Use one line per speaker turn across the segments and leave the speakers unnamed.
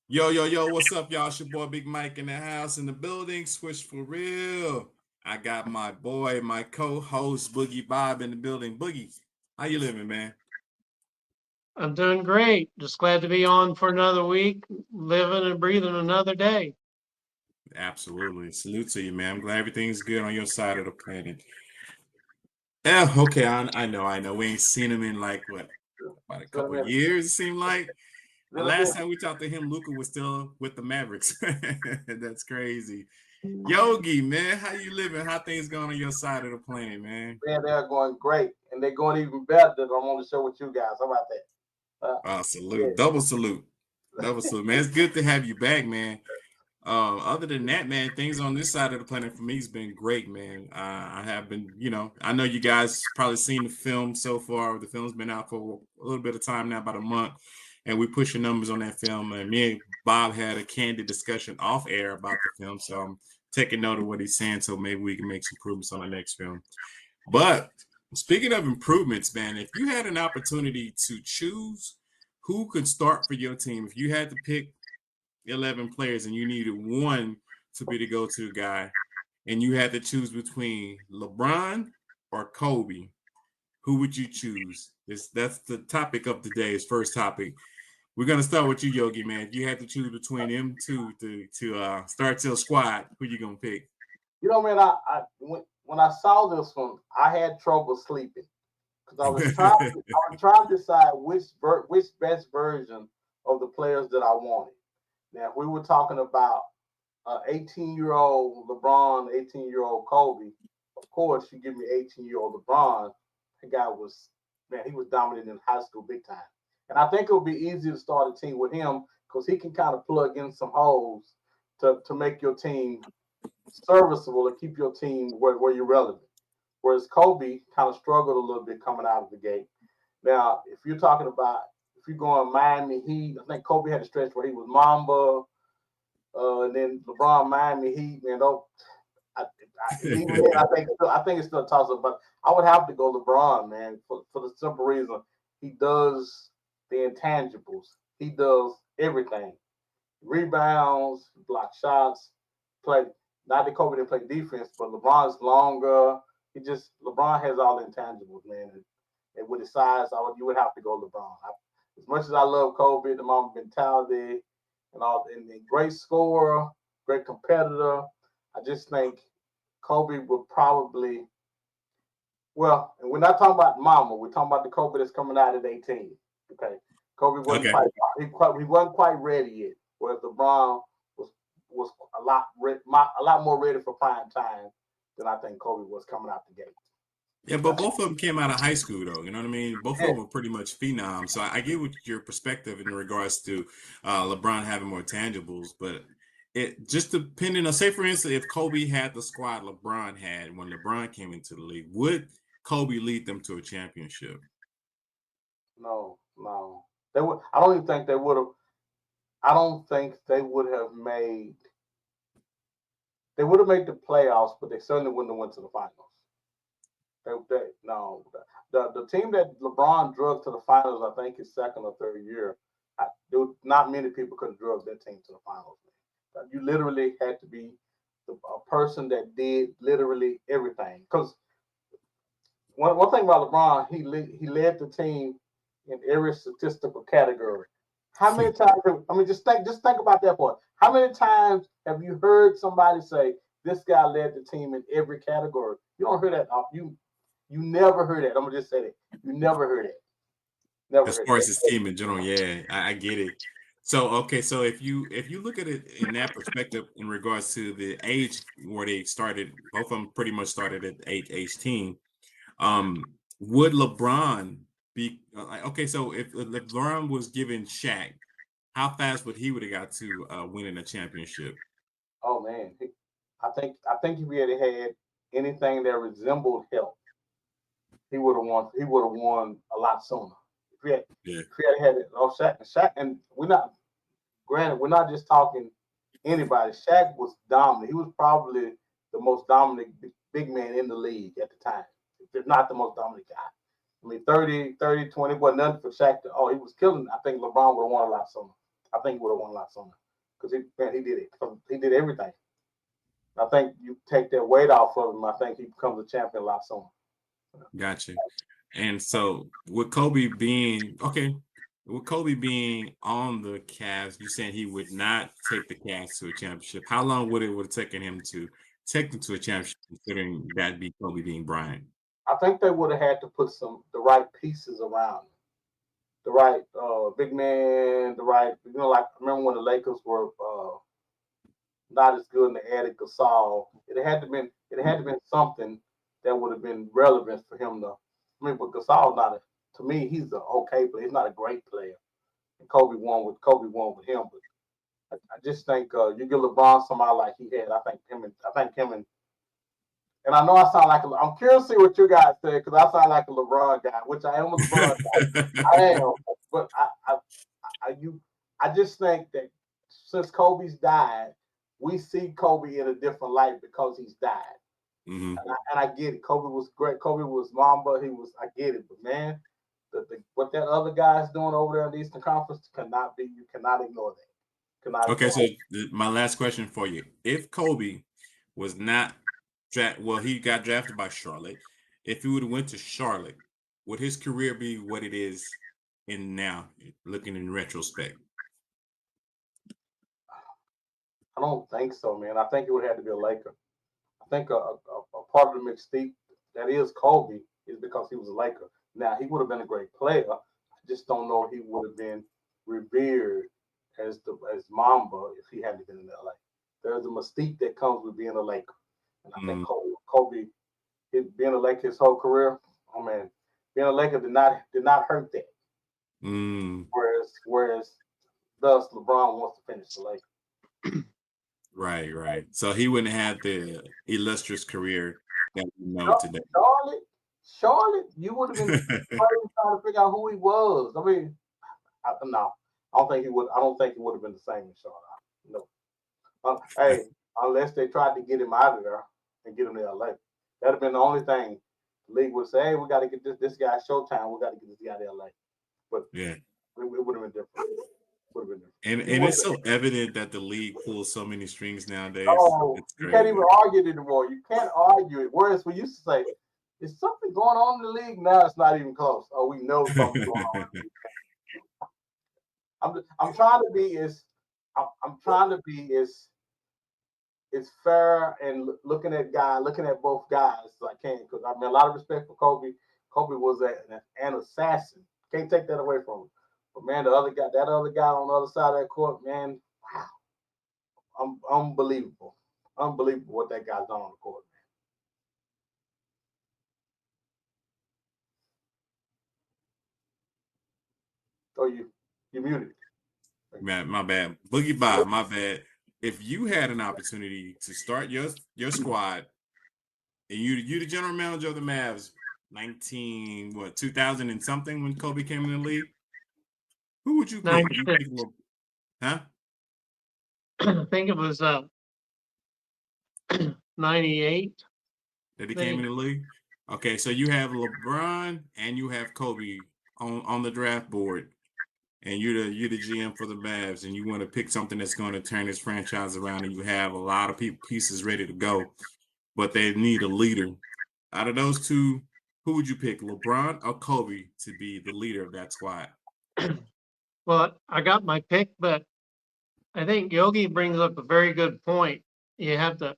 Yo, yo, yo, what's up, y'all? It's your boy Big Mike in the house, in the building. Swish for real. I got my boy, my co-host, Boogie Bob in the building. Boogie, how you living, man?
I'm doing great. Just glad to be on for another week, living and breathing another day.
Absolutely. Salute to you, man. I'm glad everything's good on your side of the planet. Yeah, okay, I know. We ain't seen him in like, what, about a
It's been a
couple
minute.
years, it seemed like.
It's
The
been a
last
minute.
time we talked to him, Luca was still with the Mavericks. That's crazy. Yogi, man, how you living? How things going on your side of the planet, man?
Man, they're going great, and they're going even better than I'm on the show with you guys. How about that?
Salute,
Yeah.
double salute, man. It's good to have you back, man. Other than that, man, things on this side of the planet for me has been great, man. I have been, I know you guys probably seen the film so far. The film's been out for a little bit of time now, about a month, and we pushing numbers on that film. And me and Bob had a candid discussion off air about the film, so I'm taking note of what he's saying, so maybe we can make some improvements on the next film. But speaking of improvements, man, if you had an opportunity to choose who could start for your team, if you had to pick 11 players and you needed one to be the go-to guy, and you had to choose between LeBron or Kobe, who would you choose? That's the topic of today's first topic. We're gonna start with you, Yogi, man. If you had to choose between them two to start your squad, who you gonna pick?
Man, when I saw this one, I had trouble sleeping because I was trying to decide which best version of the players that I wanted. Now, if we were talking about 18-year-old LeBron, 18-year-old Kobe, of course, you give me 18-year-old LeBron. That guy was, man, he was dominant in high school big time. And I think it would be easier to start a team with him because he can kind of plug in some holes to make your team serviceable and keep your team where you're relevant. Whereas Kobe kind of struggled a little bit coming out of the gate. Now, if you're talking about if you're going Miami Heat, I think Kobe had a stretch where he was Mamba, and then LeBron Miami Heat. Man, don't even then, I think it's still a toss up. But I would have to go LeBron, man, for the simple reason he does the intangibles. He does everything: rebounds, block shots, play. Not that Kobe didn't play defense, but LeBron's longer. LeBron has all the intangibles, man. And with his size, you would have to go LeBron. As much as I love Kobe, the Mamba mentality, and the great scorer, great competitor, I just think Kobe would probably. Well, and we're not talking about Mama. We're talking about the Kobe that's coming out at 18. Okay, Kobe wasn't
Okay.
quite he wasn't quite ready yet. Whereas LeBron was was a lot more ready for prime time than I think Kobe was coming out the gate.
Yeah, but both of them came out of high school, though. You know what I mean? Both of
Yeah,
them were pretty much phenoms. So I get what your perspective in regards to LeBron having more tangibles, but it just depending on, say, for instance, if Kobe had the squad LeBron had when LeBron came into the league, would Kobe lead them to a championship?
no. They would. I don't even think they would have. I don't think they would have made. They would have made the playoffs, but they certainly wouldn't have went to the finals. They no. The team that LeBron drugged to the finals, I think his second or third year, not many people could have drugged that team to the finals. Man. You literally had to be a person that did literally everything. Because one thing about LeBron, he led the team in every statistical category. How many times? I mean, just think about that part. How many times have you heard somebody say this guy led the team in every category? You don't hear that. You never heard that. I'm gonna just say that. You never heard it. Never
As
heard
far as his
it.
team in general, yeah, I get it. So okay, so if you look at it in that perspective in regards to the age where they started, both of them pretty much started at age 18. Would LeBron be okay? So if LeBron was given Shaq, how fast would have got to winning a championship?
Oh man, I think if he had anything that resembled health, he would have won. He would have won a lot sooner. If he had,
Yeah,
if he had it, oh Shaq, and we're not. Granted, we're not just talking anybody. Shaq was dominant. He was probably the most dominant big man in the league at the time, if not the most dominant guy. I mean, 30, 20 wasn't nothing for Shaq. He was killing. I think LeBron would have won a lot sooner. I think he would have won a lot sooner because he did it. He did everything. I think you take that weight off of him. I think he becomes a champion a lot sooner.
Gotcha. And so with Kobe being on the Cavs, you saying he would not take the Cavs to a championship. How long would it have taken him to take them to a championship, considering that be Kobe being Bryant?
I think they would have had to put the right pieces around him. The right big man, the right, like I remember when the Lakers were not as good and they added Gasol. It had to been something that would have been relevant for him to. But Gasol to me, he's an okay player. He's not a great player. And Kobe won with him, but I just think you give LeBron somebody like he had. I think him and I know I sound like I'm curious to see what you guys say because I sound like a LeBron guy, which I am a LeBron guy. I am, but I just think that since Kobe's died, we see Kobe in a different light because he's died.
Mm-hmm.
And I get it. Kobe was great. Kobe was Mamba. I get it. But man, what that other guy's doing over there in the Eastern Conference you cannot ignore that.
Okay, so my last question for you. If Kobe was not he got drafted by Charlotte. If he would have went to Charlotte, would his career be what it is in now, looking in retrospect?
I don't think so, man. I think it would have to be a Laker. I think a part of the mystique that is Kobe is because he was a Laker. Now, he would have been a great player. I just don't know if he would have been revered as Mamba if he hadn't been in LA. There's a mystique that comes with being a Laker. And I think Kobe being a Laker his whole career, oh man, being a Laker did not hurt that. Whereas thus LeBron wants to finish the Lakers.
Right. So he wouldn't have the illustrious career that we know today.
Charlotte, you would have been trying to figure out who he was. I mean, no, I don't think he would. I don't think he would have been the same in Charlotte. No. Hey, unless they tried to get him out of there and get him to LA, that'd have been the only thing the league would say. Hey, we got to get this guy Showtime. We got to get this guy to LA. But
yeah,
it would have been different.
And it's so evident that the league pulls so many strings nowadays.
Oh, you can't even argue it anymore. You can't argue it. Whereas we used to say, is something going on in the league? Now it's not even close. Oh, we know something's going on. I'm trying to be as fair and looking at both guys as I can, because I mean a lot of respect for Kobe. Kobe was an assassin. Can't take that away from him. But man, that other guy on the other side of that court, man, wow, unbelievable what that guy's done on the court, man. Oh, you muted.
Man, my bad. Boogie Bob, my bad. If you had an opportunity to start your squad, and you the general manager of the Mavs, 2000 and something when Kobe came in the league, who would you pick? Huh?
I think it was 98
that he came in the league. Okay, so you have LeBron and you have Kobe on the draft board, and you're the GM for the Mavs, and you want to pick something that's going to turn this franchise around, and you have a lot of pieces ready to go, but they need a leader. Out of those two, who would you pick, LeBron or Kobe, to be the leader of that squad?
Well, I got my pick, but I think Yogi brings up a very good point. You have to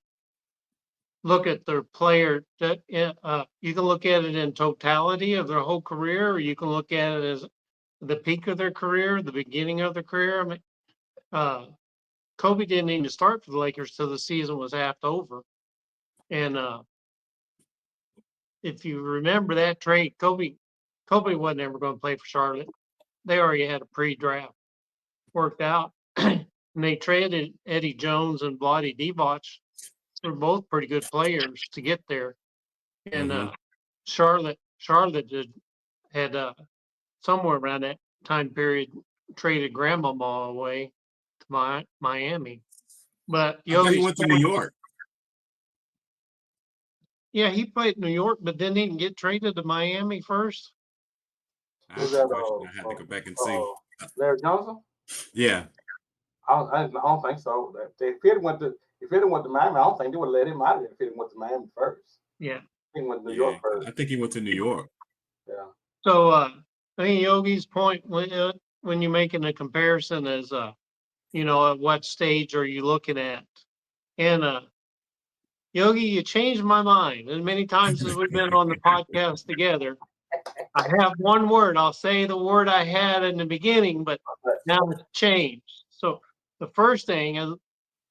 look at their player. That you can look at it in totality of their whole career, or you can look at it as the peak of their career, the beginning of their career. I mean, Kobe didn't even start for the Lakers till the season was half over, and if you remember that trade, Kobe wasn't ever going to play for Charlotte. They already had a pre-draft worked out, and they traded Eddie Jones and Vlade Divac. They're both pretty good players to get there. And Charlotte had somewhere around that time period traded Grandmama away to Miami. But
I thought he went to New York.
Yeah, he played in New York, but didn't even get traded to Miami first.
I had to go back and see.
Larry Johnson?
Yeah.
I don't think so. If it went to Miami, I don't think they would let him out of there if it went to Miami first.
Yeah.
He went to New
Yeah,
York first.
I think he went to New York.
Yeah.
So I think Yogi's point when you're making a comparison is at what stage are you looking at? And Yogi, you changed my mind. As many times as we've been on the podcast together, I have one word. I'll say the word I had in the beginning, but now it's changed. So the first thing is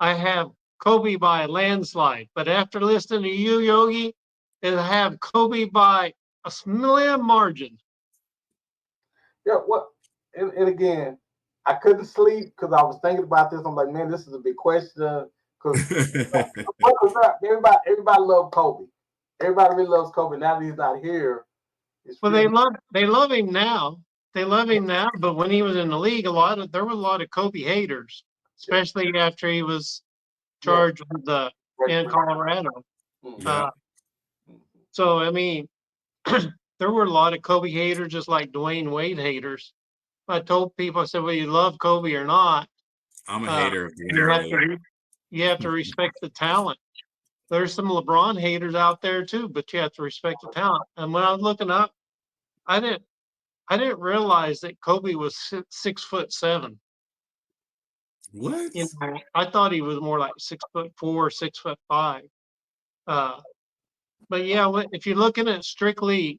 I have Kobe by a landslide. But after listening to you, Yogi, is I have Kobe by a slim margin.
Yeah. What? And again, I couldn't sleep because I was thinking about this. I'm like, man, this is a big question because everybody loved Kobe. Everybody really loves Kobe. Now that he's not here, it's
Well,
really
they love him now. They love him now, but when he was in the league, there were a lot of Kobe haters, especially after he was
yeah.
charged with the in Colorado.
Yeah.
So I mean, there were a lot of Kobe haters, just like Dwayne Wade haters. I told people, I said, "Well, you love Kobe or not,
I'm a hater of
you have
Dwayne Wade.
to you have to respect the talent." There's some LeBron haters out there too, but you have to respect the talent. And when I was looking up, I didn't I didn't realize that Kobe was 6'7".
What?
I thought he was more like 6'4", 6'5". Uh, but yeah, if you're looking at strictly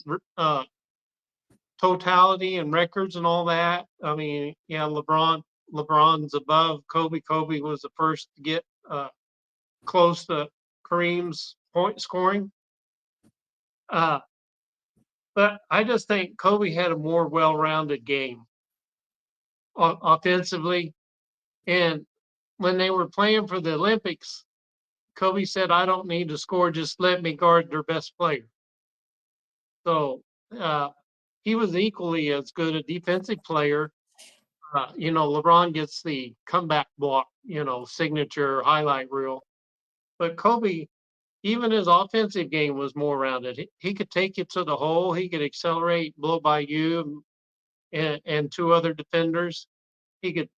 totality and records and all that, I mean, yeah, LeBron's above Kobe. Kobe was the first to get close to Kareem's point scoring. But I just think Kobe had a more well-rounded game offensively. And when they were playing for the Olympics, Kobe said, "I don't need to score, just let me guard their best player." So he was equally as good a defensive player. LeBron gets the comeback block, signature highlight reel. But Kobe, even his offensive game was more rounded. He could take you to the hole. He could accelerate, blow by you and two other defenders. He could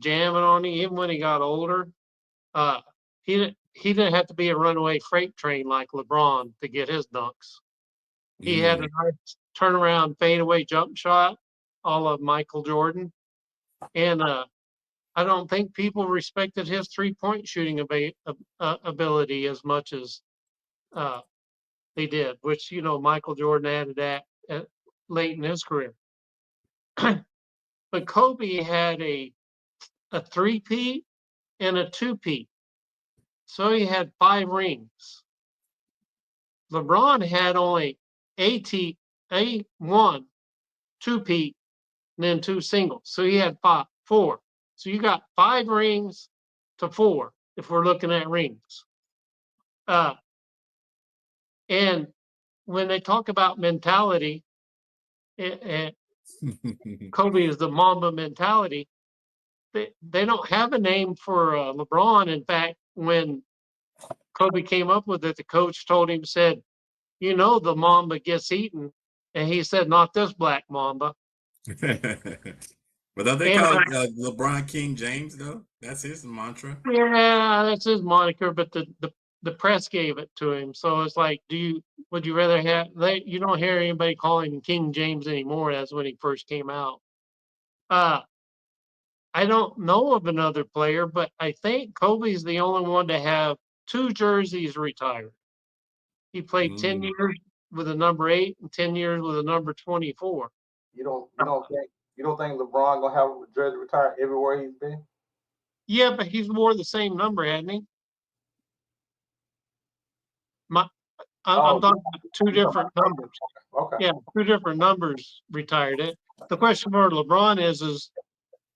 jam it on you even when he got older. Uh, he didn't have to be a runaway freight train like LeBron to get his dunks. He had a nice turnaround fadeaway jump shot, all of Michael Jordan, and I don't think people respected his 3-point shooting ability as much as uh, they did. Which Michael Jordan added that late in his career. But Kobe had a three-peat and a two-peat. So he had 5 rings. LeBron had only a one, two-peat, and then 2 singles. So he had 4. So you got 5 rings to 4 if we're looking at rings. And when they talk about mentality, Kobe is the Mamba mentality. They don't have a name for LeBron. In fact, when Kobe came up with it, the coach told him, said, the Mamba gets eaten. And he said, not this black Mamba.
But don't they
And
call LeBron King James though? That's his mantra.
yeah, that's his moniker, but the press gave it to him. So it's like, would you rather have you don't hear anybody calling him King James anymore as when he first came out. I don't know of another player, but I think Kobe's the only one to have 2 jerseys retired. He played 10 years with a number 8 and 10 years with a number 24.
You don't think LeBron gonna have a jersey retired everywhere he's been?
Yeah, but he's wore the same number, hasn't he? I'm talking about 2 different numbers.
Okay.
Yeah, 2 different numbers retired it. The question for LeBron is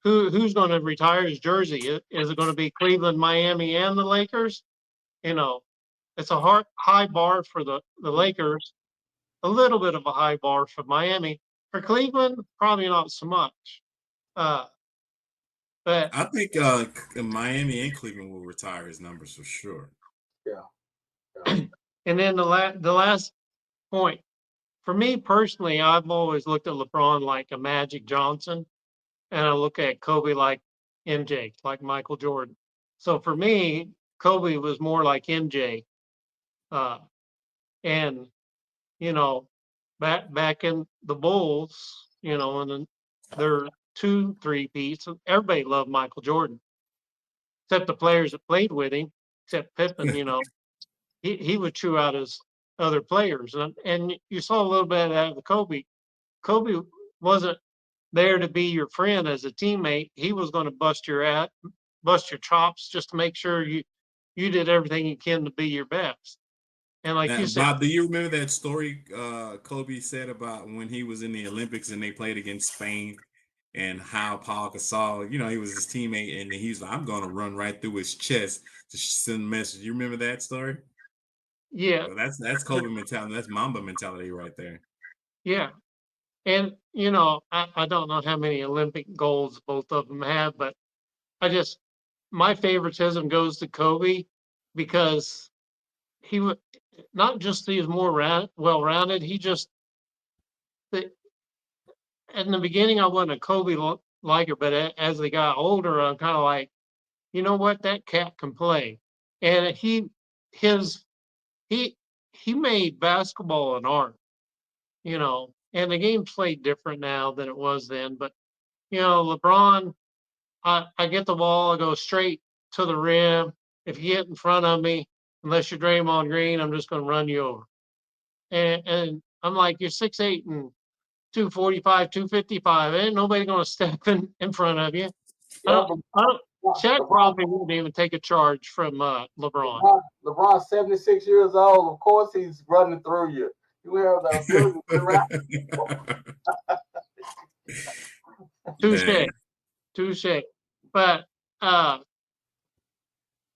who's going to retire his jersey? Is it going to be Cleveland, Miami, and the Lakers? It's a high bar for the Lakers, a little bit of a high bar for Miami. For Cleveland, probably not so much. But
I think Miami and Cleveland will retire his numbers for sure.
Yeah.
and then the last point, for me personally, I've always looked at LeBron like a Magic Johnson, and I look at Kobe like MJ, like Michael Jordan. So for me, Kobe was more like MJ. Uh, and you know, back in the Bulls, and then their 2 3-peats, everybody loved Michael Jordan, except the players that played with him, except Pippen. He would chew out his other players, and you saw a little bit of that with Kobe. Kobe wasn't there to be your friend as a teammate. He was going to bust your chops just to make sure you did everything you can to be your best. And like
Now,
you said,
Bob, do you remember that story Kobe said about when he was in the Olympics and they played against Spain and how Paul Gasol, he was his teammate and he's like, I'm going to run right through his chest to send a message. You remember that story?
yeah,
Well, that's Kobe mentality. That's Mamba mentality right there.
yeah. And I don't know how many Olympic golds both of them have, but I just my favoritism goes to Kobe because he would not just he was more well-rounded. He just the, in the beginning I wasn't a Kobe liker, but as they got older, I'm kind of like, you know what, that cat can play, and his he he made basketball an art, and the game's played different now than it was then, but LeBron, I get the ball, I go straight to the rim. If you get in front of me, unless you're Draymond Green, I'm just going to run you over. And I'm like, you're 6'8" and 245, 255. Ain't nobody going to step in front of you.
Yeah,
I don't, Shaq
LeBron,
probably wouldn't even take a charge from LeBron.
LeBron's 76 years old. Of course, he's running through you. You have the ability to get around.
Touche,
Man.
touche. But uh,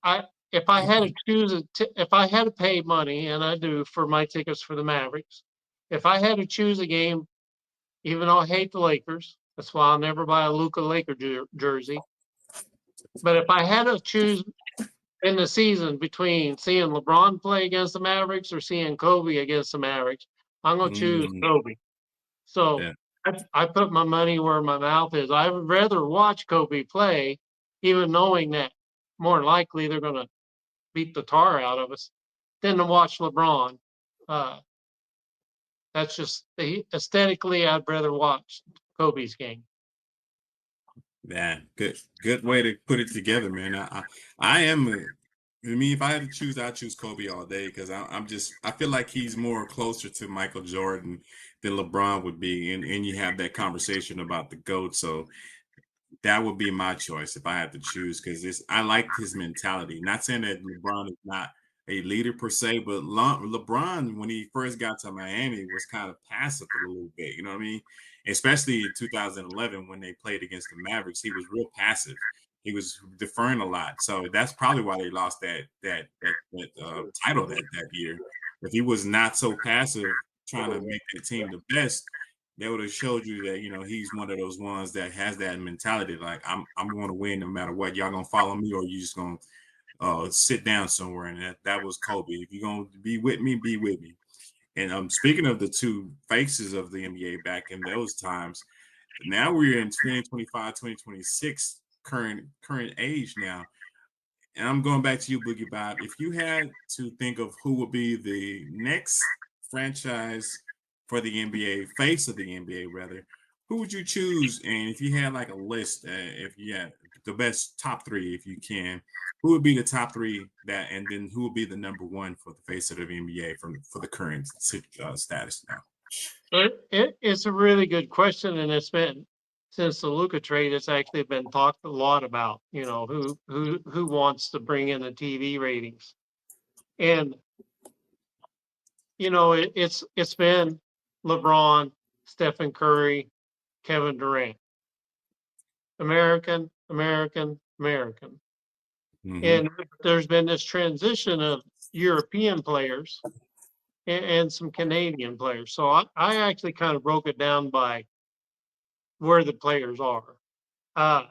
I if I had to choose if I had to pay money, and I do for my tickets for the Mavericks, if I had to choose a game, even though I hate the Lakers, that's why I'll never buy a Luka Laker jersey. But if I had to choose in the season between seeing LeBron play against the Mavericks or seeing Kobe against the Mavericks, I'm gonna choose
Mm,
Kobe. So
yeah.
I put my money where my mouth is. I would rather watch Kobe play, even knowing that more likely they're gonna beat the tar out of us, than to watch LeBron. Uh, that's just aesthetically, I'd rather watch Kobe's game.
Yeah, good way to put it together, man. I am to me, if I had to choose, I'd choose Kobe all day because I feel like he's more closer to Michael Jordan than LeBron would be, and you have that conversation about the GOAT. So that would be my choice if I had to choose because I like his mentality. Not saying that LeBron is not a leader per se, but LeBron, when he first got to Miami, was kind of passive a little bit. You know what I mean? Especially in 2011 when they played against the Mavericks, he was real passive. He was deferring a lot, so that's probably why they lost that title that year. If he was not so passive, trying to make the team the best, they would have showed you that he's one of those ones that has that mentality like I'm going to win no matter what. Y'all gonna follow me or you just gonna sit down somewhere. And that was Kobe. If you're gonna be with me, be with me. And speaking of the two faces of the NBA back in those times, now we're in 2025, 2026 current age now. And I'm going back to you, Boogie Bob. If you had to think of who would be the next franchise for the NBA, face of the NBA rather, who would you choose? And if you had like a list, if you had the best top three, if you can, who would be the top three that, and then who would be the number one for the face of the NBA for the current status now?
It's a really good question, and it's been since the Luka trade. It's actually been talked a lot about. Who wants to bring in the TV ratings, and it's been LeBron, Stephen Curry, Kevin Durant, American, American, American,
Hmm.
and there's been this transition of European players and some Canadian players. So I actually kind of broke it down by where the players are. Uh,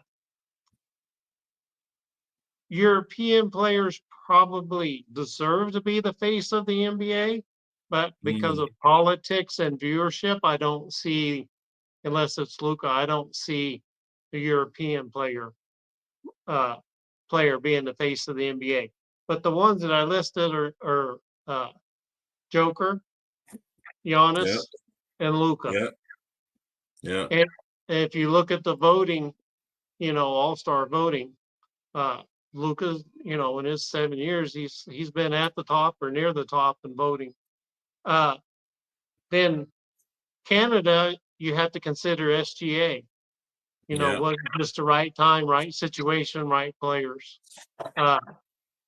European players probably deserve to be the face of the NBA, but because
Mm,
of politics and viewership, I don't see, unless it's Luca, I don't see the European player player being the face of the NBA. But the ones that I listed are Joker, Giannis,
Yep.
and Luca.
Yep. Yeah.
And if you look at the voting, all-star voting, Luca's, in his 7 years, he's been at the top or near the top in voting. Then Canada, you have to consider SGA.
Yeah.
Was it just the right time, right situation, right players?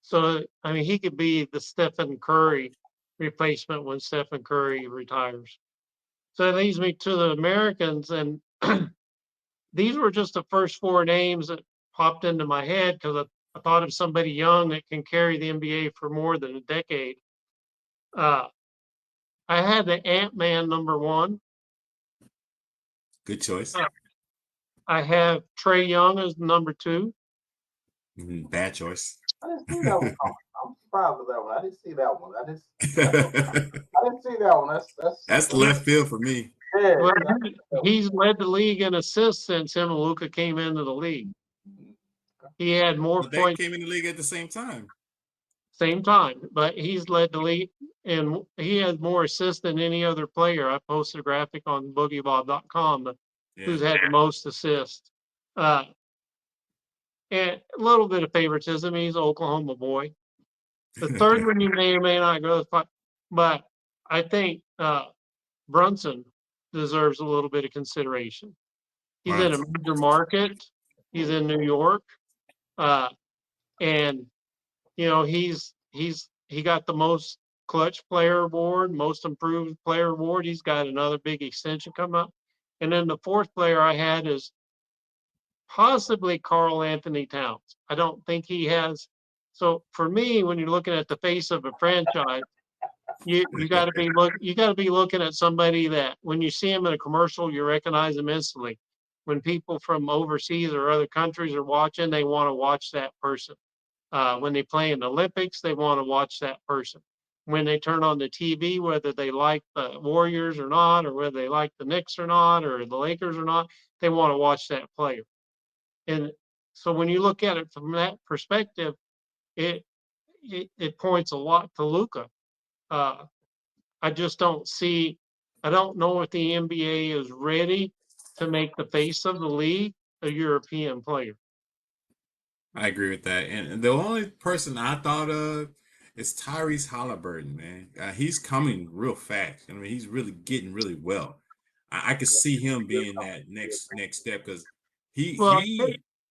So I mean, he could be the Stephen Curry replacement when Stephen Curry retires. So that leads me to the Americans, and these were just the first four names that popped into my head because I thought of somebody young that can carry the NBA for more than a decade. I had the Ant-Man number one.
Good choice.
I have Trey Young as number two.
Bad choice.
I didn't see that one. I'm surprised with that one. I didn't see that one. I didn't see that one.
That's left field for me.
Yeah,
Well, he's led the league in assists since him and Luka came into the league. He had more
But they
points
came in the league at the same time.
same time, but he's led the league and he has more assists than any other player. I posted a graphic on boogiebob.com who's had the most assists. And a little bit of favoritism. He's an Oklahoma boy. The third one you may or may not go with, but I think Brunson deserves a little bit of consideration. He's in a major market. He's in New York, and he got the most clutch player award, most improved player award. He's got another big extension coming up, and then the fourth player I had is possibly Karl Anthony Towns. I don't think he has. So for me, when you're looking at the face of a franchise, you got to be looking at somebody that when you see him in a commercial, you recognize him instantly. When people from overseas or other countries are watching, they want to watch that person. When they play in the Olympics, they want to watch that person. When they turn on the TV, whether they like the Warriors or not, or whether they like the Knicks or not, or the Lakers or not, they want to watch that player. And so when you look at it from that perspective, it points a lot to Luka. I just don't see. I don't know if the NBA is ready to make the face of the league a European player.
I agree with that. And the only person I thought of is Tyrese Halliburton, man. He's coming real fast. I mean, he's really getting really well. I could see him being that next step because he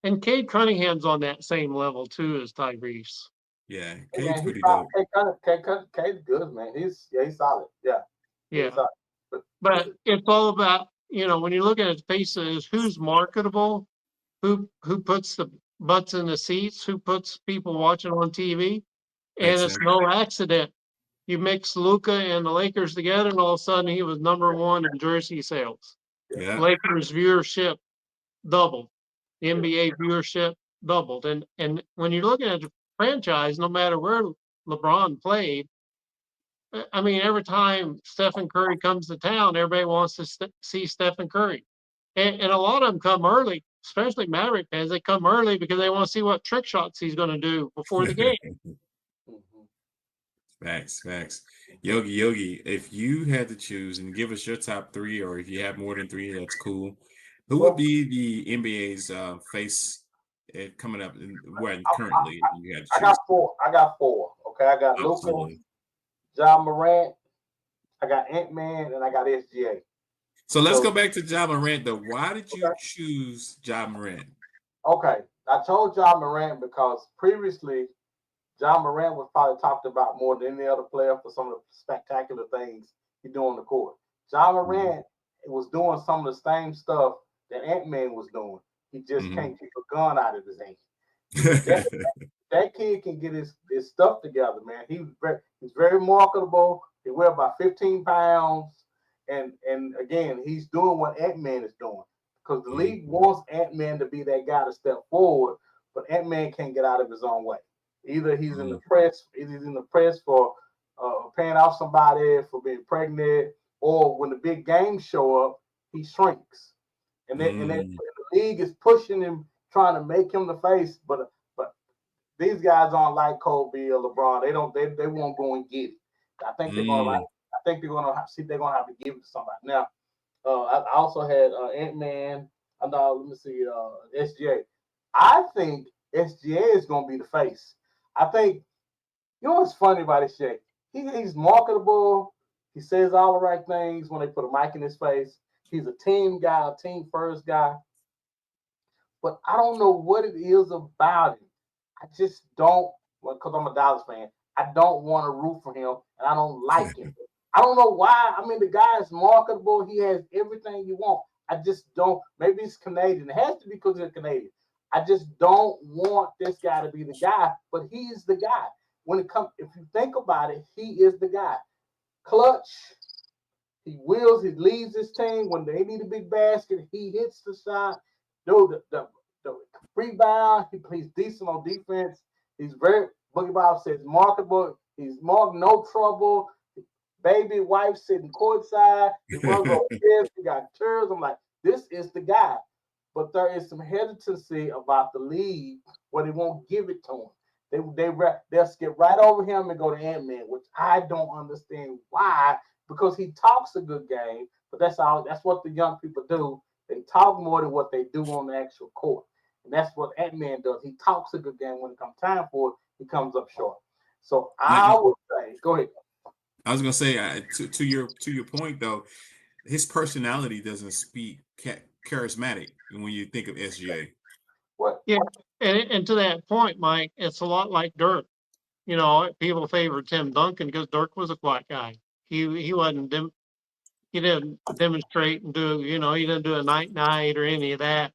and Cade Cunningham's on that same level too as Tyrese.
Yeah,
Hey,
Cade's
man,
pretty dope.
Cade's good, man. He's solid. Yeah.
Yeah. But it's all about, when you look at his faces, who's marketable, who puts the butts in the seats, who puts people watching on TV. And it's no accident. You mix Luka and the Lakers together, and all of a sudden he was number one in jersey sales.
Yeah.
Lakers viewership doubled. The NBA viewership doubled. And when you're looking at the franchise, no matter where LeBron played, I mean, every time Stephen Curry comes to town, everybody wants to see Stephen Curry. And a lot of them come early, especially Maverick fans. They come early because they want to see what trick shots he's going to do before the game.
Facts. Yogi, if you had to choose and give us your top three, or if you have more than three, that's cool. Who would be the NBA's face coming up currently? You had to choose?
I got four. Okay, I got Luka, Ja Morant, I got Ant-Man, and I got SGA.
So let's go back to Ja Morant, though. Why did you choose Ja Morant?
Okay, I told Ja Morant because previously Ja Morant was probably talked about more than any other player for some of the spectacular things he do on the court. Ja Morant was doing some of the same stuff that Ant-Man was doing. He just can't keep a gun out of his hand. That kid can get his stuff together, man. He's very marketable. He weighs about 15 pounds. And again, he's doing what Ant-Man is doing. Because the league wants Ant-Man to be that guy to step forward, but Ant-Man can't get out of his own way. Either he's in the press for paying off somebody for being pregnant, or when the big games show up, he shrinks. And then the league is pushing him, trying to make him the face, but these guys aren't like Kobe or LeBron. They won't go and get it. I think they're gonna see they're gonna have to give it to somebody. Now, I also had Ant-Man. Let me see, SGA. I think SGA is gonna be the face. I think you know what's funny about SGA? He's marketable. He says all the right things when they put a mic in his face. He's a team guy, a team first guy. But I don't know what it is about him. I just don't, because I'm a Dallas fan, I don't want to root for him and I don't like him. I don't know why. I mean, the guy is marketable. He has everything you want. I just don't. Maybe he's Canadian. It has to be because he's Canadian. I just don't want this guy to be the guy, but he's the guy. When it comes, if you think about it, he is the guy. Clutch. He leads his team when they need a big basket. He hits the shot. Dude, the rebound. He plays decent on defense. He's very, Boogie Bob says, marketable. He's no trouble. Baby wife sitting courtside. He runs over kids. He got turns. I'm like, this is the guy. But there is some hesitancy about the league where they won't give it to him. They'll skip right over him and go to Ant-Man, which I don't understand why, because he talks a good game, but that's what the young people do. They talk more than what they do on the actual court. And that's what Ant-Man does. He talks a good game. When it comes time for it, he comes up short. So I would say, go ahead.
I was gonna say to your point though, his personality doesn't speak charismatic when you think of SGA.
What?
Yeah, and to that point, Mike, it's a lot like Dirk. You know, people favor Tim Duncan because Dirk was a quiet guy. He didn't demonstrate and do, he didn't do a night or any of that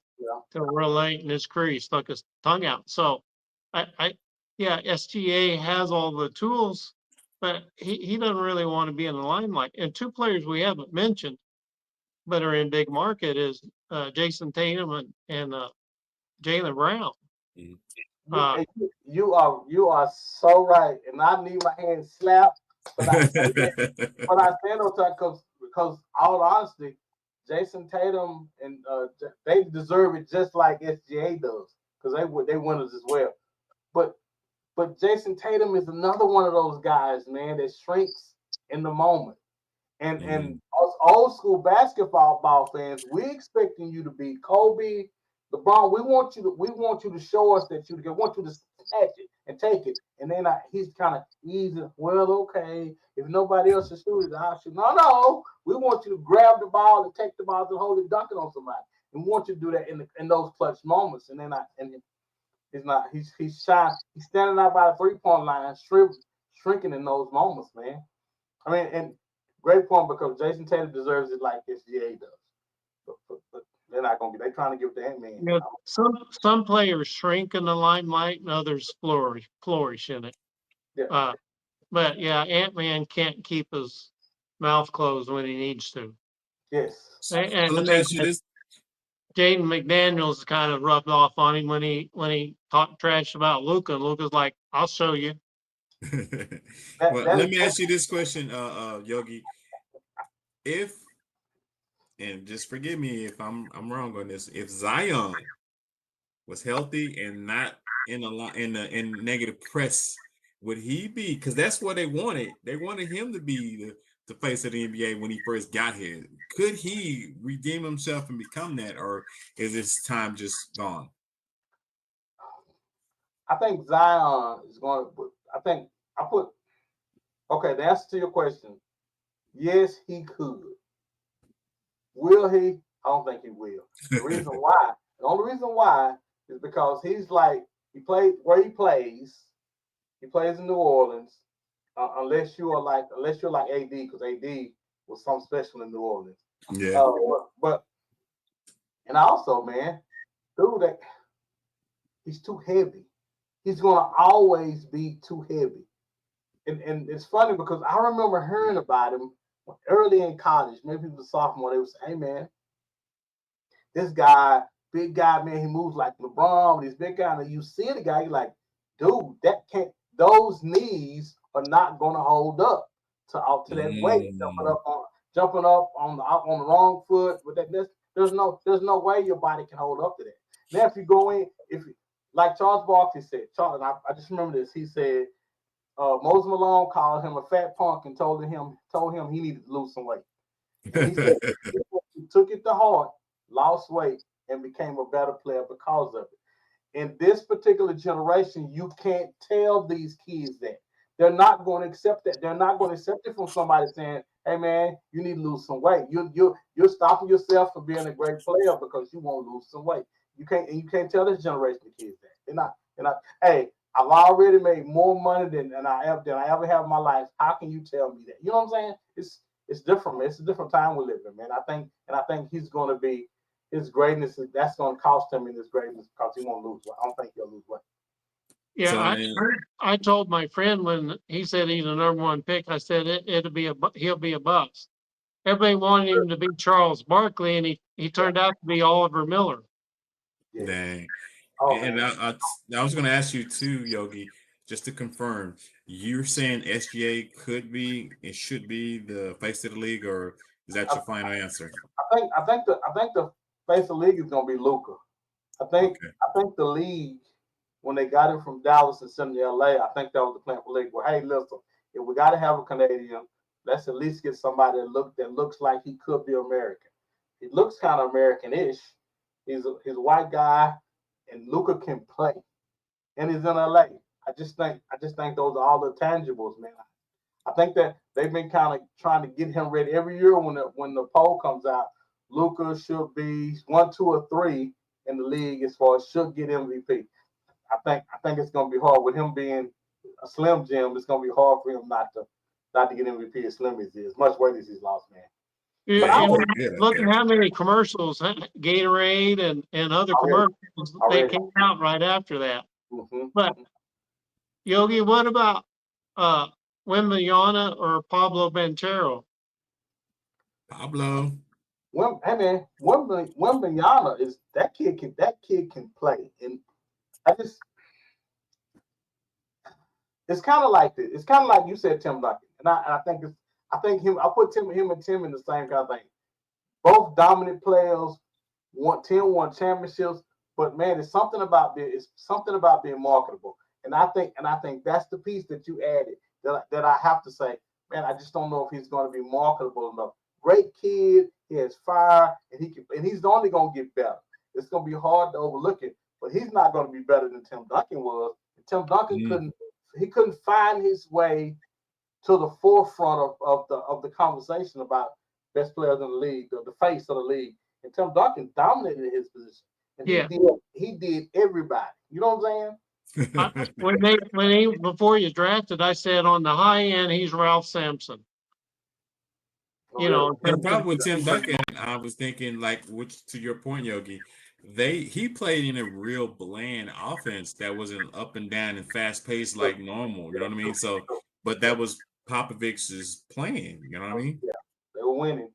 till real late in his career. He stuck his tongue out. So yeah, SGA has all the tools, but he doesn't really want to be in the limelight. And two players we haven't mentioned but are in big market is Jason Tatum and Jaylen Brown.
You are so right, and I need my hand slapped. But I say that because all honesty, Jason Tatum and they deserve it just like SGA does because they winners as well. But Jason Tatum is another one of those guys, man, that shrinks in the moment. And us old school basketball fans, we expecting you to be Kobe, LeBron. We want you to show us that we want you to snatch it and take it. And then he's kind of easy. Well, okay, if nobody else is shooting, I'll shoot. No. We want you to grab the ball and take the ball and hold it, dunk it on somebody. And we want you to do that in those clutch moments. And then he's shy. He's standing out by the 3-point line, shrinking in those moments, man. I mean, and great point because Jason Tatum deserves it like SGA does. But they're not gonna get. They're trying to give it to Ant-Man.
You know, some players shrink in the limelight and others flourish in it.
Yeah.
But yeah, Ant-Man can't keep his mouth closed when he needs to.
Yes.
And
let me ask you this.
Jaden McDaniels kind of rubbed off on him when he talked trash about Luka. And Luka's like, "I'll show you."
Let me ask you this question, Yogi. And just forgive me if I'm wrong on this. If Zion was healthy and not in negative press, would he be? Because that's what they wanted. They wanted him to be the face of the NBA when he first got here. Could he redeem himself and become that, or is his time just gone?
I think Zion is going to. Okay, the answer to your question, yes, he could. Will he? I don't think he will. The only reason why is because he plays where he plays. He plays in New Orleans, unless you're like AD, because AD was something special in New Orleans.
Yeah.
But and also, man, dude, he's too heavy. He's gonna always be too heavy. And it's funny because I remember hearing about him early in college. Maybe he was a sophomore. They would say, "Hey, man, this guy, big guy, man, he moves like LeBron. This big guy, and you see the guy, you're like, dude, that can't. Those knees are not going to hold up to that weight. Jumping up on the wrong foot with that. There's no way your body can hold up to that. Now, if you go in, like Charles Barkley said, Charles, I just remember this. He said Moses Malone called him a fat punk and told him he needed to lose some weight. And he said he took it to heart, lost weight, and became a better player because of it. In this particular generation, you can't tell these kids that. They're not going to accept that. They're not going to accept it from somebody saying, "Hey man, you need to lose some weight." You're stopping yourself from being a great player because you won't lose some weight. You can't tell this generation of kids that. They're not. Hey, I've already made more money than I ever have in my life. How can you tell me that? You know what I'm saying? It's different, man. It's a different time we live in, man. I think he's going to be his greatness. That's going to cost him in his greatness because he won't lose weight. I don't think he'll lose weight.
Yeah,
So,
I told my friend when he said he's the number one pick, I said he'll be a bust. Everybody wanted him to be Charles Barkley, and he turned out to be Oliver Miller.
Yeah.
dang.
Oh,
And
man.
I was going to ask you too, Yogi, just to confirm, you're saying SGA could be and should be the face of the league, or is that your final answer?
I think the face of the league is going to be Luka. I think the league, when they got him from Dallas and sent him to LA, I think that was the plan for the league. Well, hey, listen, if we got to have a Canadian, let's at least get somebody that looks like he could be American. He looks kind of American-ish. He's a white guy, and Luka can play, and he's in LA. I just think those are all the tangibles, man. I think that they've been kind of trying to get him ready every year when the poll comes out. Luka should be 1, 2, or 3 in the league as far as should get MVP. I think it's going to be hard with him being a Slim Jim. It's going to be hard for him not to get MVP as slim as he is, much weight as he's lost, man.
Yeah,
But I
and
would,
look at how many commercials, Gatorade and other commercials they came out right after that.
mm-hmm.
But Yogi, what about Wembanyama or Pablo Banchero?
Pablo.
Hey man, Wembanyama is that kid can play, and I just it's kind of like this. It's kind of like you said, Tim Duncan, and I think him. I put him and Tim in the same kind of thing. Both dominant players, won championships, but man, it's something about being marketable, and I think that's the piece that you added that I have to say, man, I just don't know if he's going to be marketable enough. Great kid, he has fire, and he's only going to get better. It's going to be hard to overlook it, but he's not going to be better than Tim Duncan was. And Tim Duncan couldn't find his way to the forefront of the conversation about best players in the league, the face of the league. And Tim Duncan dominated his position, and he did everybody. You know what I'm saying?
Before you drafted, I said on the high end he's Ralph Sampson.
You know, the problem with Tim Duncan, I was thinking, like, which to your point, Yogi, he played in a real bland offense that wasn't up and down and fast paced like normal. You know what I mean? So, but that was Popovich's plan. You know what I mean?
Yeah, they were winning,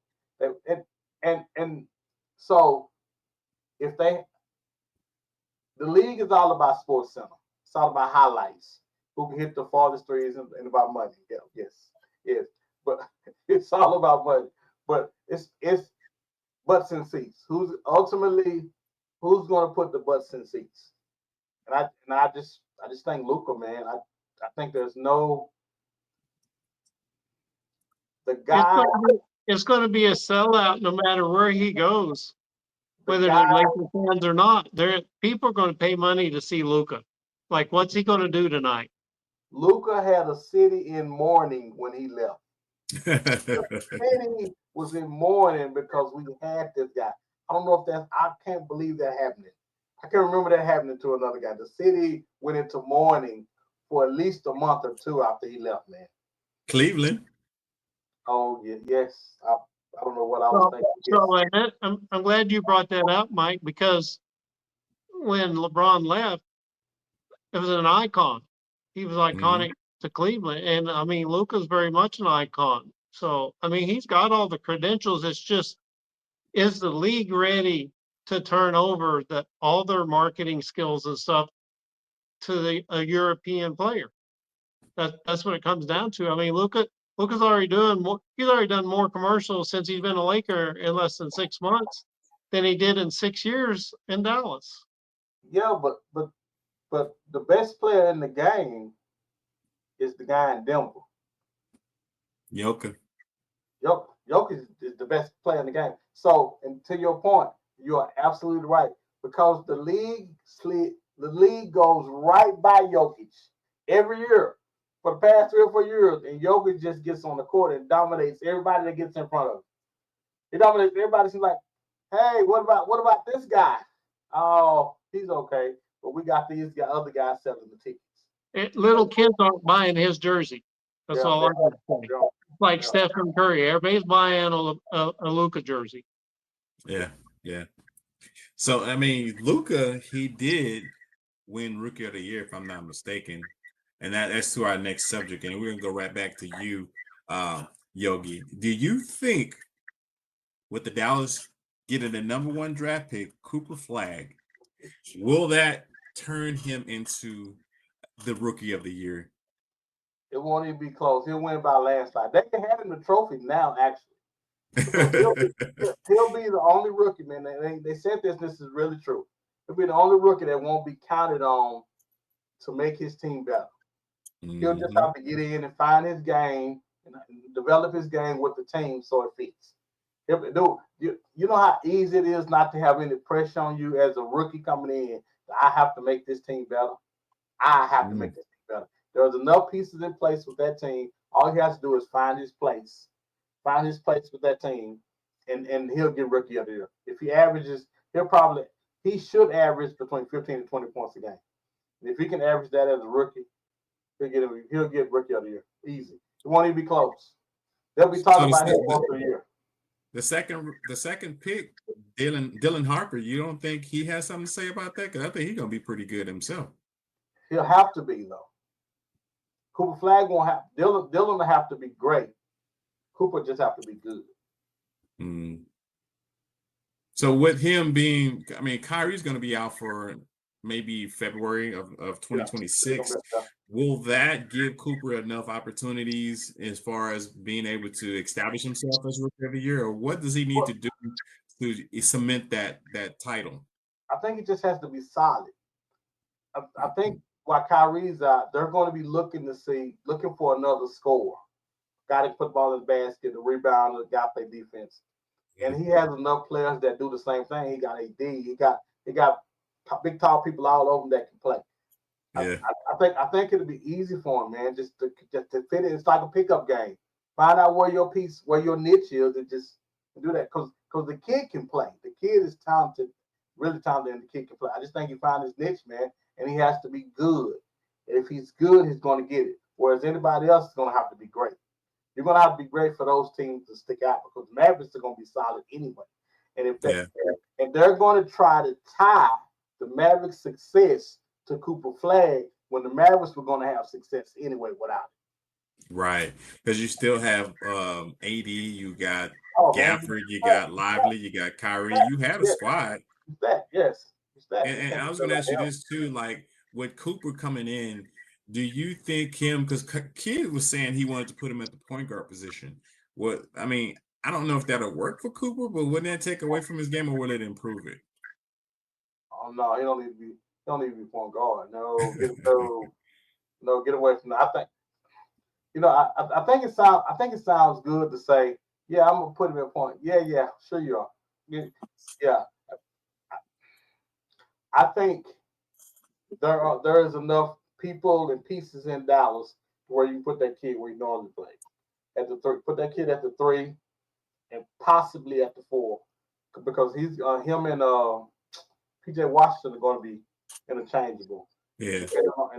and so if the league is all about Sports Center, it's all about highlights. Who can hit the farthest threes and about money? Yeah, yes. But it's all about money. But it's butts in seats. Who's going to put the butts in seats? And I just think Luka, man. I think there's no the guy.
It's going to be a sellout no matter where he goes, whether they're Lakers fans or not. People are going to pay money to see Luka. Like, what's he going to do tonight?
Luka had a city in mourning when he left. The city was in mourning because we had this guy. I don't know if I can't believe that happening. I can't remember that happening to another guy. The city went into mourning for at least a month or two after he left, man.
Cleveland.
Oh, yes. I don't know what I was thinking.
So I'm glad you brought that up, Mike, because when LeBron left, it was an icon. He was iconic to Cleveland. And I mean, Luka's very much an icon. So, I mean, he's got all the credentials. It's just, is the league ready to turn over all their marketing skills and stuff to a European player? That's what it comes down to. I mean, Luka's already doing more. He's already done more commercials since he's been a Laker in less than 6 months than he did in 6 years in Dallas.
Yeah, but the best player in the game is the guy in Denver.
Joker.
Jokic is the best player in the game. So, and to your point, you are absolutely right because the league goes right by Jokic every year for the past 3 or 4 years, and Jokic just gets on the court and dominates everybody that gets in front of him. He dominates everybody. Seems like, hey, what about this guy? Oh, he's okay, but we got other guys selling the tickets.
Little kids aren't buying his jersey. That's
Yeah,
all I'm going to say.
yeah,
Like
yeah.
Stephen Curry, everybody's buying a Luka jersey.
Yeah, yeah. So I mean, Luka, he did win Rookie of the Year, if I'm not mistaken, and that's to our next subject, and we're gonna go right back to you, Yogi. Do you think with the Dallas getting the #1 draft pick, Cooper Flag, will that turn him into the Rookie of the Year?
It won't even be close. He'll win by landslide. They can hand him the trophy now, actually. Because he'll be the only rookie, man. They said this is really true. He'll be the only rookie that won't be counted on to make his team better. He'll just have to get in and find his game and develop his game with the team so it fits. You know how easy it is not to have any pressure on you as a rookie coming in. I have to make this team better. I have to make this team better. There's enough pieces in place with that team. All he has to do is find his place with that team, and he'll get Rookie of the Year. If he averages, he should average between 15 and 20 points a game. And if he can average that as a rookie, he'll get Rookie of the Year. Easy. It won't even be close. They'll be talking about him once a year.
The second pick, Dylan Harper, you don't think he has something to say about that? Because I think he's gonna be pretty good himself.
He'll have to be though. Cooper Flag won't have Dylan will have to be great. Cooper just have to be good.
So with him being, I mean, Kyrie's going to be out for maybe February of 2026.
Yeah.
Will that give Cooper enough opportunities as far as being able to establish himself as Rookie of the Year, or what does he need to do to cement that title?
I think it just has to be solid. I think while Kyrie's out, they're going to be looking for another scorer. Guy that put the ball in the basket, the rebounder, guy play defense. And he has enough players that do the same thing. He got AD. He got big tall people all over him that can play.
Yeah.
I think it'll be easy for him, man. Just to fit it. It's like a pickup game. Find out where your niche is, and just do that. Because the kid can play. The kid is talented, really talented, and the kid can play. I just think he found his niche, man, and he has to be good. And if he's good, he's going to get it. Whereas anybody else is going to have to be great. You're going to have to be great for those teams to stick out because the Mavericks are going to be solid anyway. And if they're going to try to tie the Mavericks' success to Cooper Flag when the Mavericks were going to have success anyway without it.
Right. Because you still have AD, you got Gafford, you got Lively, you got Kyrie. You had a squad.
Yes.
And I was going to ask you this too, like with Cooper coming in, do you think him, because Kid was saying he wanted to put him at the point guard position. I mean, I don't know if that'll work for Cooper, but wouldn't that take away from his game or will it improve it?
Oh no, he don't need to be point guard. No, get away from that. I think I think it sounds good to say, yeah, I'm gonna put him in point. Yeah, sure you are. Yeah. I think there is enough people and pieces in Dallas where you put that kid where he normally plays. At the 3, put that kid at the 3 and possibly at the 4. Because he's him and PJ Washington are going to be interchangeable.
Yeah.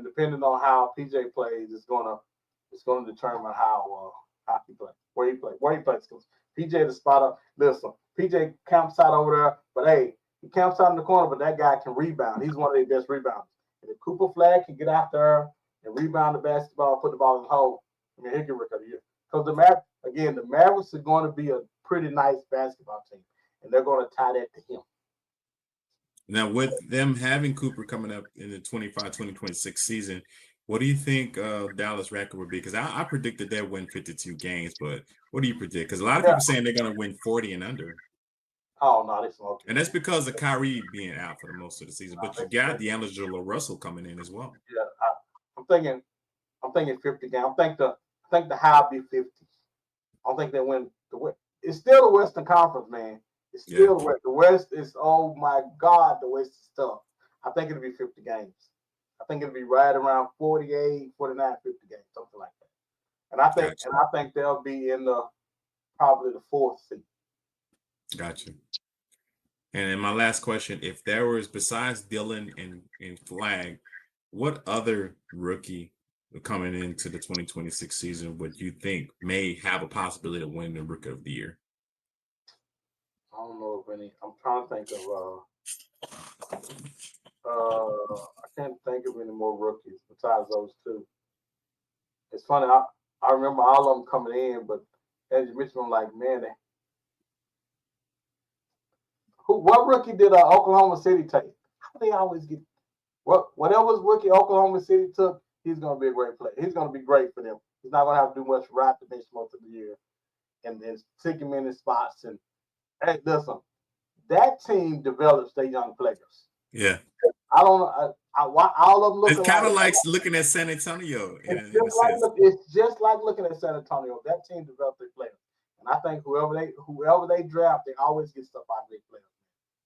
Depending on how PJ plays, it's going to determine how he plays, where he plays. Because PJ the spot up. Listen, PJ camps out over there, but hey, he camps out in the corner, but that guy can rebound. He's one of their best rebounders. And if Cooper Flag can get out there and rebound the basketball, put the ball in the hole, I mean, he'll get Rookie of the Year. Because the Mavericks are going to be a pretty nice basketball team, and they're going to tie that to him.
Now, with them having Cooper coming up in the 2026 season, what do you think Dallas record would be? Because I predicted they'll win 52 games, but what do you predict? Because a lot of people saying they're going to win 40 and under.
Oh no, they smoking.
And that's because of Kyrie being out for the most of the season. But you got D'Angelo Russell coming in as well.
Yeah, I'm thinking 50 games. I think the high be 50. I don't think they win it's still the Western Conference, man. It's still the West is, oh my God, the West is tough. I think it'll be 50 games. I think it'll be right around 48, 49, 50 games, something like that. And I think they'll be in probably the fourth seed.
Gotcha. And then my last question, if there was, besides Dylan and Flag, what other rookie coming into the 2026 season would you think may have a possibility of winning the Rookie of the Year?
I don't know of any. I'm trying to think of I can't think of any more rookies besides those two. It's funny, I remember all of them coming in, but as you mentioned, I'm like, man, what rookie did Oklahoma City take? How they always get whatever rookie Oklahoma City took, he's gonna be a great player. He's gonna be great for them. He's not gonna have to do much rap the bench most of the year, and then stick him in his spots. And hey, listen, that team develops their young players.
Yeah,
I don't know. All of them look.
It's kind of like looking at San Antonio.
It's just like looking at San Antonio. That team develops their players, and I think whoever they draft, they always get stuff out of their players.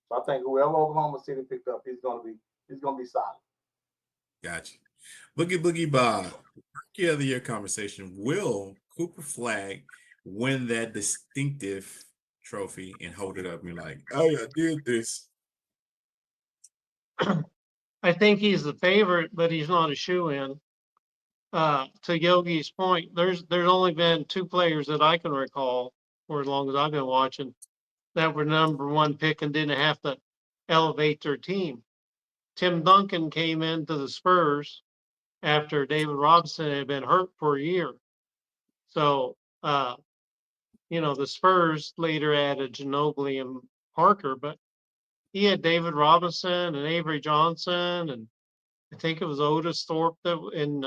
So I think whoever Oklahoma City picked up, he's gonna be solid.
Gotcha. Boogie Bob, Rookie of the Year conversation. Will Cooper Flag win that distinctive trophy and hold it up and be like, oh yeah, I did this?
I think he's the favorite, but he's not a shoe-in. To Yogi's point, there's only been two players that I can recall, for as long as I've been watching, that were number one pick and didn't have to elevate their team. Tim Duncan came into the Spurs after David Robinson had been hurt for a year. So, the Spurs later added Ginobili and Parker, but he had David Robinson and Avery Johnson, and I think it was Otis Thorpe and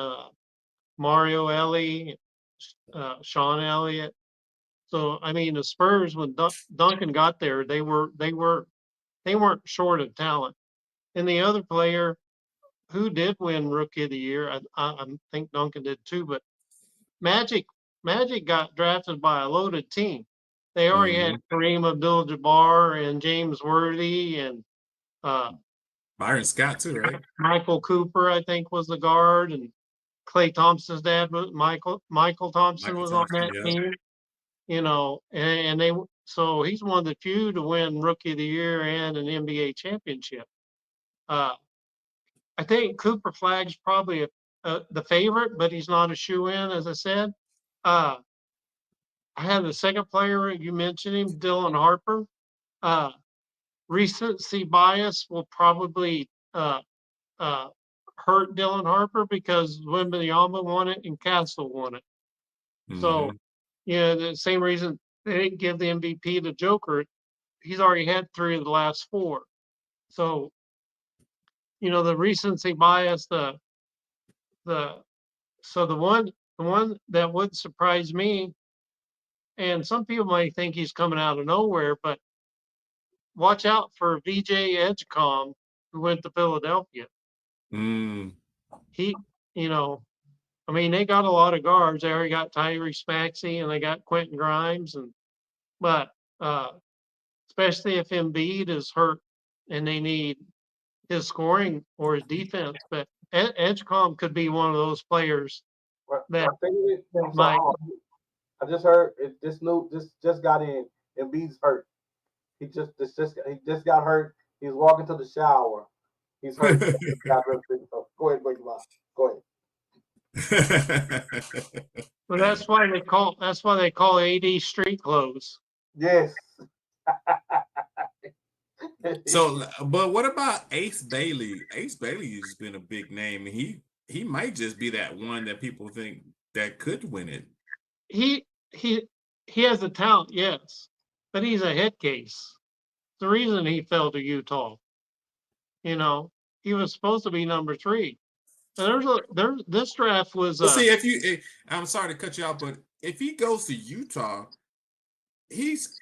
Mario Ellie, Sean Elliott. So, I mean, the Spurs, when Duncan got there, they weren't short of talent. And the other player who did win Rookie of the Year, I think Duncan did too, but Magic got drafted by a loaded team. They already had Kareem Abdul-Jabbar and James Worthy and
Byron Scott too, right?
Michael Cooper, I think, was the guard, and Klay Thompson's dad was Michael Thompson was on that team. So he's one of the few to win Rookie of the Year and an NBA championship. I think Cooper Flag's probably the favorite, but he's not a shoe-in, as I said. I have the second player, you mentioned him, Dylan Harper. Recency bias will probably hurt Dylan Harper because Wembanyama won it and Castle won it. So, the same reason they didn't give the MVP to Joker. He's already had 3 of the last 4. So, the recency bias, the one that would surprise me, and some people might think he's coming out of nowhere, but watch out for VJ Edgecombe, who went to Philadelphia. He, they got a lot of guards. They already got Tyrese Maxey and they got Quentin Grimes, but especially if Embiid is hurt and they need his scoring or his defense, but Edgecombe could be one of those players that might.
I just heard this just got in. Embiid's hurt. He just got hurt. He's walking to the shower. He's hurt. Go ahead, go
ahead.
Well, that's why they call AD street clothes.
Yes.
So, but what about Ace Bailey? Ace Bailey has been a big name. He might just be that one that people think that could win it.
He has the talent, yes, but he's a head case. The reason he fell to Utah, he was supposed to be number 3. This draft was.
See, I'm sorry to cut you off, but if he goes to Utah, he's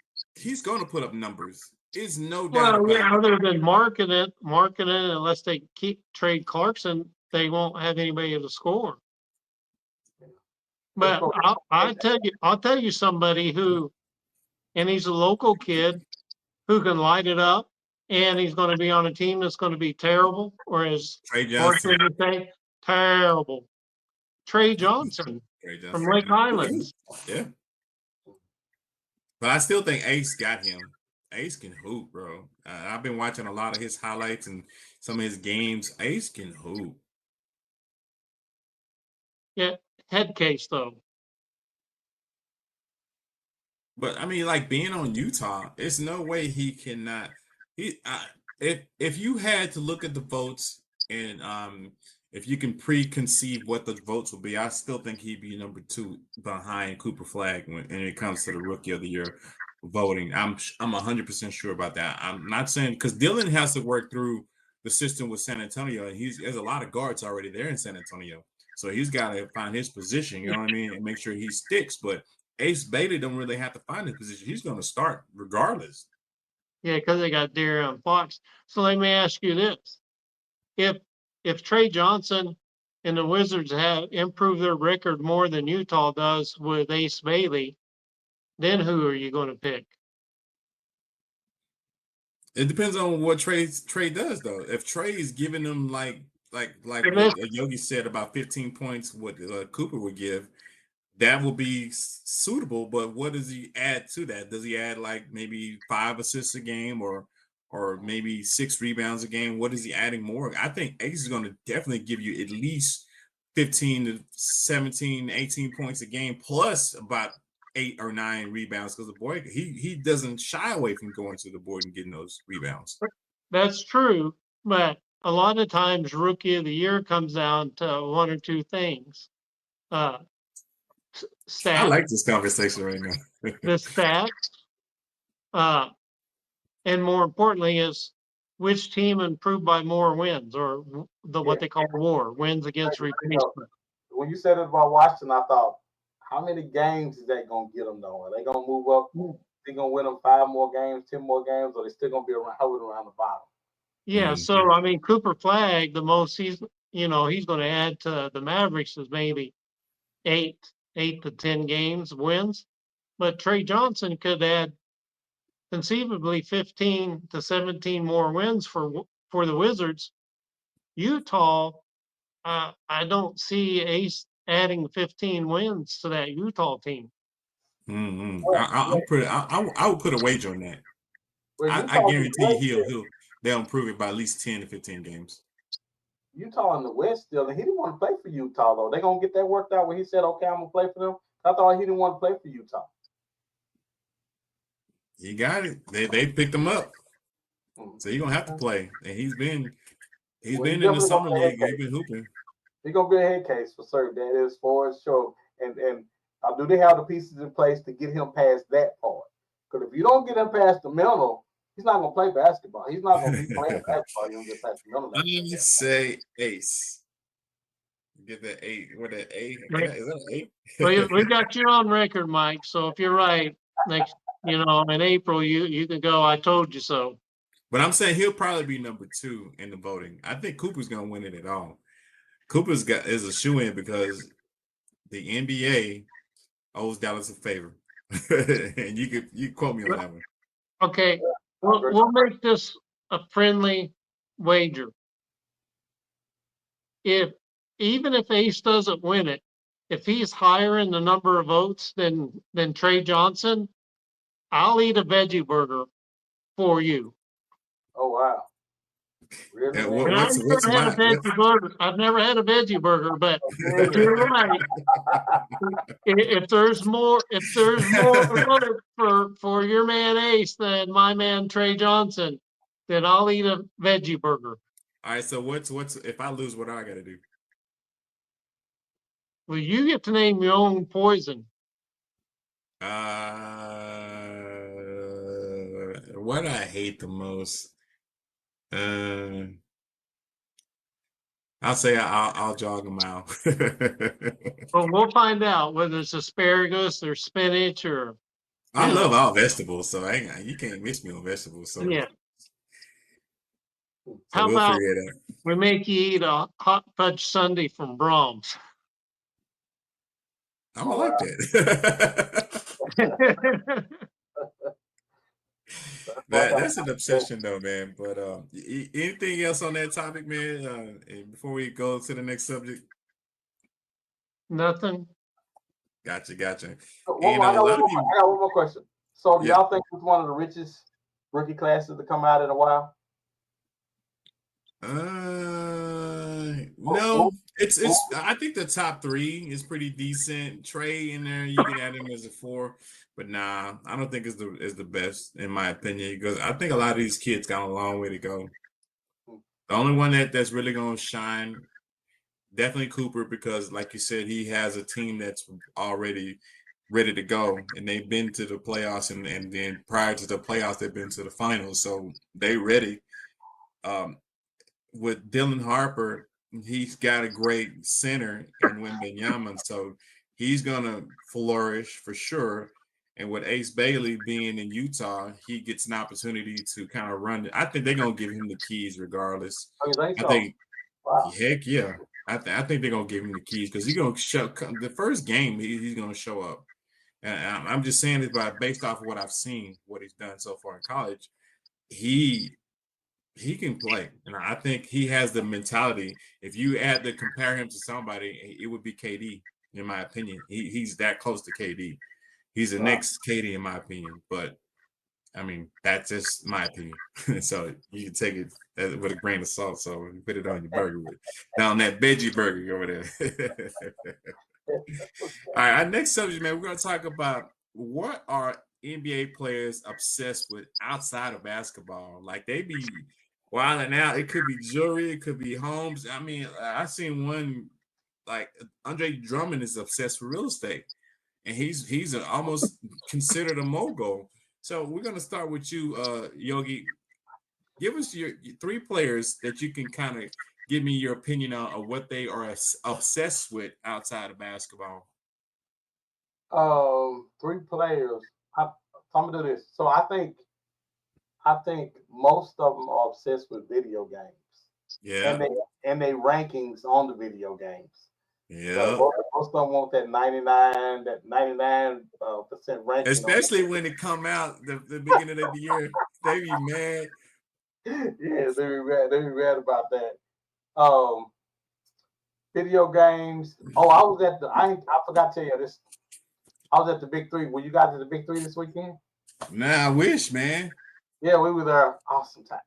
going to put up numbers. It's no doubt
Well,
about
yeah,
it.
other than marketing, unless they keep trade Clarkson, they won't have anybody to score. But I'll tell you somebody who, and he's a local kid who can light it up, and he's going to be on a team that's going to be terrible, or as
Trey
Marshall
Johnson.
would say, terrible. Trey Johnson
Trey
from
Johnson.
Lake Highlands.
Yeah. But I still think Ace got him. Ace can hoop, bro. I've been watching a lot of his highlights and some of his games. Ace can hoop.
Yeah, head case though.
But I mean, like being on Utah, there's no way he cannot. If you had to look at the votes and if you can preconceive what the votes will be, I still think he'd be number 2 behind Cooper Flag when it comes to the Rookie of the Year voting. I'm 100% sure about that. I'm not saying because Dylan has to work through the system with San Antonio, and there's a lot of guards already there in San Antonio, so he's got to find his position. You know what I mean, and make sure he sticks, but. Ace Bailey don't really have to find his position. He's going to start regardless.
Yeah, because they got De'Aaron Fox. So let me ask you this: if Trey Johnson and the Wizards have improved their record more than Utah does with Ace Bailey, then who are you going to pick?
It depends on what Trey does, though. If Trey is giving them like
And
what
this,
Yogi said about 15 points, what Cooper would give, that will be suitable. But what does he add to that? Does he add like maybe 5 assists a game or maybe 6 rebounds a game? What is he adding more? I think Ace is going to definitely give you at least 15 to 17, 18 points a game, plus about 8 or 9 rebounds, because the boy he doesn't shy away from going to the board and getting those rebounds.
that's true, but a lot of times Rookie of the Year comes down to one or two things: uh,
I
stat,
like this conversation right now.
the stats, uh, and more importantly is which team improved by more wins, or what they call WAR, wins against replacement.
When you said it about Washington, I thought, how many games is that gonna get them though? Are they gonna move up? They gonna win them 5 more games, 10 more games, or they still gonna be hovering around the bottom?
Yeah, so I mean Cooper Flag, the most he's going to add to the Mavericks is maybe 8 to 10 games wins, but Trey Johnson could add conceivably 15 to 17 more wins for the Wizards. Utah, I don't see Ace adding 15 wins to that Utah team.
I would put a wager on that.
Well,
I
Utah in the
guarantee
West,
they'll improve it by at least 10 to 15 games.
Utah in the West still, and he didn't want to play for Utah though. They gonna get that worked out when he said, "Okay, I'm gonna play for them." I thought he didn't want to play for Utah.
He got it. They picked him up, so he's gonna have to
Mm-hmm.
play. And he's been
Well, he
in the
definitely
summer
gonna be a head
league. He's
case.
been hooping.
He's gonna be a head case for certain. That is for sure. And do they have the pieces in place to get him past that part? Because if you don't get him past the mental, he's not gonna play basketball. He's not gonna be playing basketball. You don't get past the mental.
I say Ace. Get that 8. What that 8? Is that an 8?
Well, we got you on record, Mike. So if you're right, next, in April, you can go, I told you so.
But I'm saying he'll probably be number 2 in the voting. I think Cooper's gonna win it at all. Cooper's is a shoe-in because the NBA owes Dallas a favor. And you quote me on that one.
Okay, we'll make this a friendly wager. If Even if Ace doesn't win it, if he's higher in the number of votes than Trey Johnson, I'll eat a veggie burger for you.
Oh wow. Really?
And
And I've never had a veggie burger. I've never had a veggie burger, but you're right. If there's more vote for your man Ace than my man Trey Johnson, then I'll eat a veggie burger.
All right, so what's if I lose, what do I gotta do?
Well, you get to name your own poison.
What I hate the most. I'll say I'll jog them out.
Well, we'll find out whether it's asparagus or spinach or
I
Yeah.
love all vegetables, so you can't miss me on vegetables. So
Yeah.
Hmm.
How
we'll
about
figure it out.
we make you eat a hot fudge sundae from Brahms?
I'm gonna
All
like
right.
that.
So I got
That's an obsession though, man. But anything else on that topic, man? And before we go to the next subject,
Nothing.
gotcha.
Well,
And
I
a
got
lot of you,
I got one more question. So, do
yeah.
y'all think it's one of the richest rookie classes to come out in a while?
No, it's
Who-
I think the top three is pretty decent. Trey in there, you can add him as a four, but nah, I don't think it's the best in my opinion because I think a lot of these kids got a long way to go. The only one that's really gonna shine, definitely Cooper, because like you said, he has a team that's already ready to go, and they've been to the playoffs, and then prior to the playoffs, they've been to the finals, so they ready. Um, with Dylan Harper, he's got a great center in Wembanyama, so he's gonna flourish for sure. And with Ace Bailey being in Utah, he gets an opportunity to kind of run it. I think they're gonna give him the keys regardless.
Oh, you think
I
so?
think,
Wow.
heck yeah, I think they're gonna give him the keys because he's gonna show the first game. He's gonna show up, and I'm just saying this based off of what I've seen, what he's done so far in college. He he can play, and I think he has the mentality. If you had to compare him to somebody, it would be KD, in my opinion. He's that close to KD. He's the
Wow.
next KD, in my opinion. But I mean, that's just my opinion. So you can take it with a grain of salt. So you put it on your burger with down that veggie burger over there. All right, our next subject, man. We're gonna talk about what are NBA players obsessed with outside of basketball. Like they be wilding out. It could be jewelry, it could be homes. I mean, I seen one like Andre Drummond is obsessed with real estate, and he's almost considered a mogul. So we're gonna start with you, Yogi. Give us your three players that you can kind of give me your opinion on of what they are obsessed with outside of basketball.
Three players. I'm gonna do this. So I think most of them are obsessed with video games and
Yeah.
they rankings on the video games. So
Yeah.
most of them want that 99% ranking on.
Especially when it come out the beginning of the year, they be mad.
Yeah, they be mad. They be mad about that. Um, Video games. Oh, I was at the. I forgot to tell you this. I was at the Big Three. Were you guys at the Big Three this weekend?
Nah, I wish, man.
Yeah, we were there. Awesome time.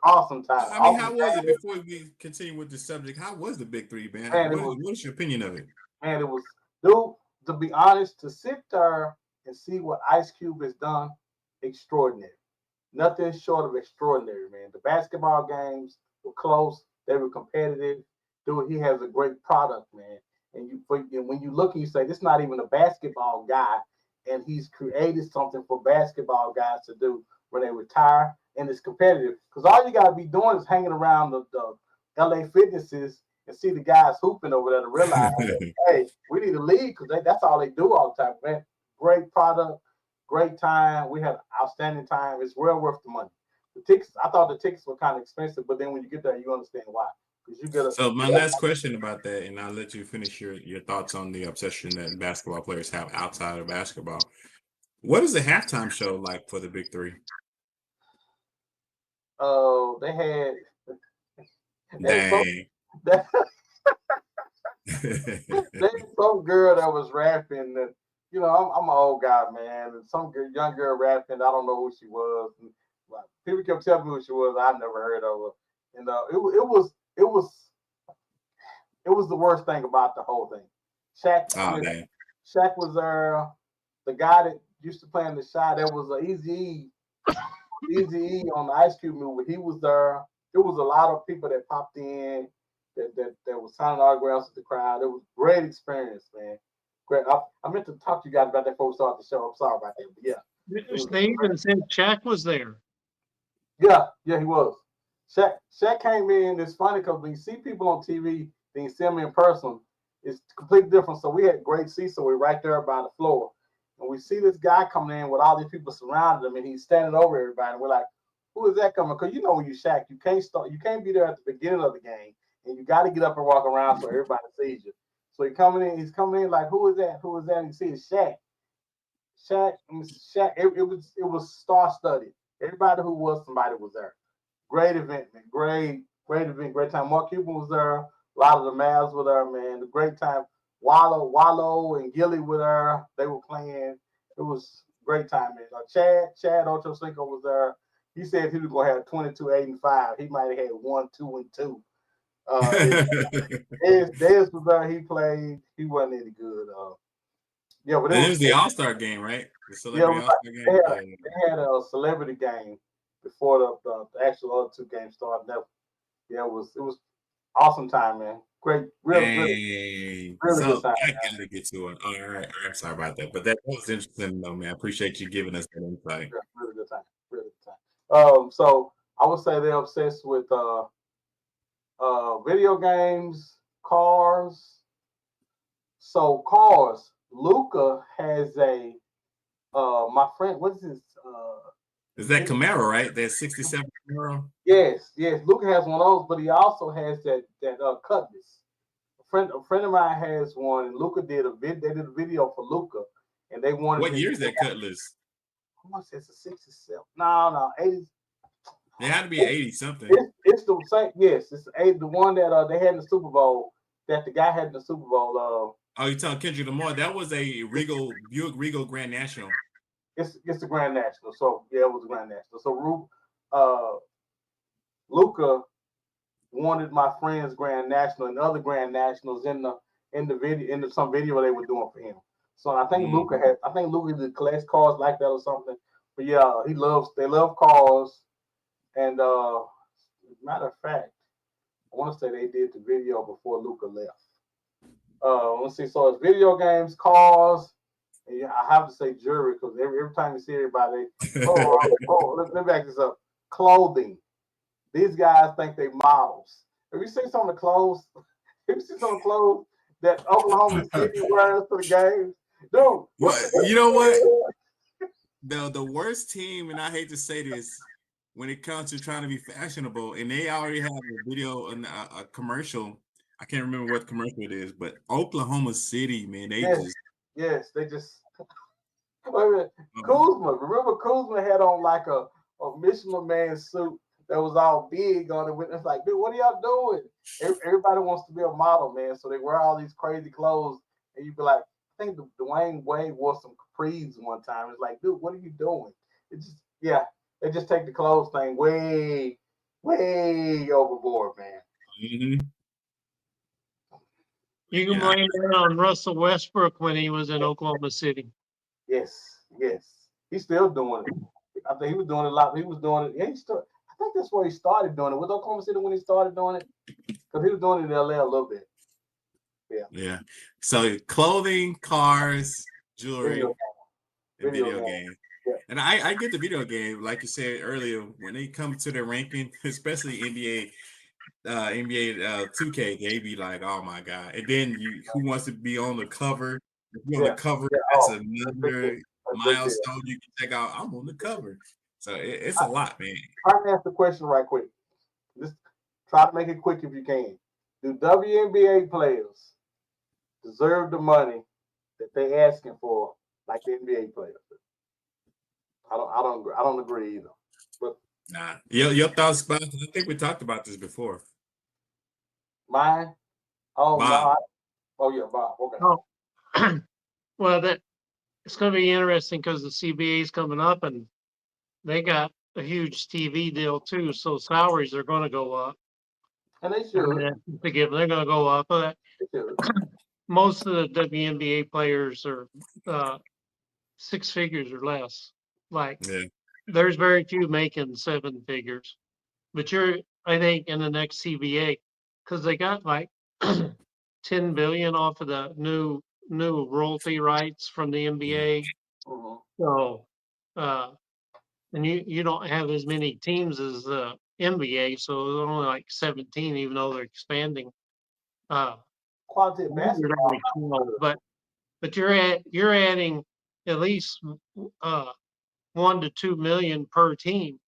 Awesome time.
I mean, how
Awesome
was it
time.
before we continue with the subject? How was the big three, man?
Man, it was.
What is your opinion of it?
Man, it was. Dude, to be honest, to sit there and see what Ice Cube has done, extraordinary. Nothing short of extraordinary, man. The basketball games were close. They were competitive. Dude, he has a great product, man. And when you look and you say, this is not even a basketball guy, and he's created something for basketball guys to do when they retire, and it's competitive. Because all you got to be doing is hanging around the LA Fitnesses and see the guys hooping over there to realize, hey, we need a league because that's all they do all the time, man. Great product, great time. We had outstanding time. It's well worth the money. The tickets, I thought the tickets were kind of expensive, but then when you get there, you understand why. Because you get a
So my last question about that, and I'll let you finish your thoughts on the obsession that basketball players have outside of basketball. What is the halftime show like for the big three?
they had they so
Dang.
they, they some girl that was rapping that I'm an old guy, man, and some young girl rapping. I don't know who she was. And, like, people kept telling me who she was. I've never heard of her. And it was the worst thing about the whole thing. Shaq, I
Oh
mean,
dang.
Shaq was there. The guy that used to play in the shot, that was an Easy on the Ice Cube movie. He was there. There was a lot of people that popped in that was signing autographs with the crowd. It was a great experience, man. Great. I meant to talk to you guys about that before we start the show. I'm sorry about that, but yeah, it was
They even said Shaq was there.
yeah, he was. Shaq came in. It's funny because when you see people on TV, then you see them in person, it's completely different. So we had great seats, so we're right there by the floor. and we see this guy coming in with all these people surrounding him, and he's standing over everybody. And we're like, who is that coming? Because when you Shaq, you can't be there at the beginning of the game, and you got to get up and walk around so everybody sees you. So he's coming in like, who is that? Who is that? And you see it's Shaq. Shaq. It was star studded. Everybody who was somebody was there. Great event, man. Great event. Great time. Mark Cuban was there. A lot of the Mavs were there, man. The great time. Wallow and Gilly were there. They were playing. It was great time, man. Chad Ochocinco was there. He said he was gonna have 22, 8, and 5. He might have had 1, 2, and 2. Dez was there. He played. He wasn't any good. Yeah, but
it was the All-Star game, right? The celebrity All-Star game.
They had a celebrity game before the actual other two games started. Yeah, it was awesome time, man. Great, really
so
good time.
I gotta get to it. All right, I'm sorry about that, but that was interesting though, man. I appreciate you giving us that insight.
Yeah, really good time. So I would say they're obsessed with video games, cars. So cars. Luca has a my friend. What is this?
Is that Camaro, right? That '67 Camaro.
Yes. Luca has one of those, but he also has that Cutlass. A friend of mine has one, and Luca did a video for Luca, and they wanted.
What year is that Cutlass?
I want to say it's a 67. No, 80s.
It had to be 80 something.
It's the same. Yes, it's the one that they had in the Super Bowl. That the guy had in the Super Bowl.
Oh, you telling Kendrick Lamar? That was a Buick Regal Grand National.
It's the Grand National. So yeah, it was the Grand National. So Luca wanted my friend's Grand National and other Grand Nationals in the video some video they were doing for him. So I think Luca did collect cars like that or something. But yeah, they love cars. And matter of fact, I want to say they did the video before Luca left. Let's see. So it's video games, cars, and I have to say jewelry because every time you see everybody, let me back this up. Clothing. These guys think they models. Have you seen some of the clothes? Have you seen some of the clothes that Oklahoma City wears to the games? Dude.
What? You know what? The worst team, and I hate to say this, when it comes to trying to be fashionable, and they already have a video and a commercial. I can't remember what commercial it is, but Oklahoma City, man, they just.
Wait a minute. Kuzma. Remember Kuzma had on like a Michelin Man suit that was all big on it. It's like, dude, what are y'all doing? Everybody wants to be a model, man. So they wear all these crazy clothes, and you be like, I think Dwayne Wade wore some capris one time. It's like, dude, what are you doing? They just take the clothes thing way, way overboard, man.
Mm-hmm.
You can blame that on Russell Westbrook when he was in Oklahoma City.
Yes. He's still doing it. I think he was doing it a lot. He was doing it. I think that's where he started doing it. Was Oklahoma City when he started doing it? Because he was doing it in LA a little bit.
Yeah. So clothing, cars, jewelry, and video game.
Yeah.
And I get the video game, like you said earlier, when they come to the ranking, especially NBA 2K, they be like, oh my God. And then who wants to be on the cover? If you're on the cover, that's another milestone you can check out. I'm on the cover. So it's a lot, man.
Try to ask the question right quick. Just try to make it quick if you can. Do WNBA players deserve the money that they asking for like the NBA players? I don't agree either. But
nah. Your thoughts about it? I think we talked about this before.
Mine? Oh,
Bob.
No. Bob. Okay.
Oh, well, it's going to be interesting because the CBA is coming up and they got a huge TV deal too. So salaries are going to go up.
And they should.
They're going to go up. But most of the WNBA players are 6 figures or less. There's very few making 7 figures. But I think in the next CBA, because they got like 10 billion off of the new royalty rights from the NBA.
Mm-hmm.
So, and you don't have as many teams as the NBA, so there's only like 17, even though they're expanding.
Quality of basketball.
But you're adding at least 1 to 2 million per team,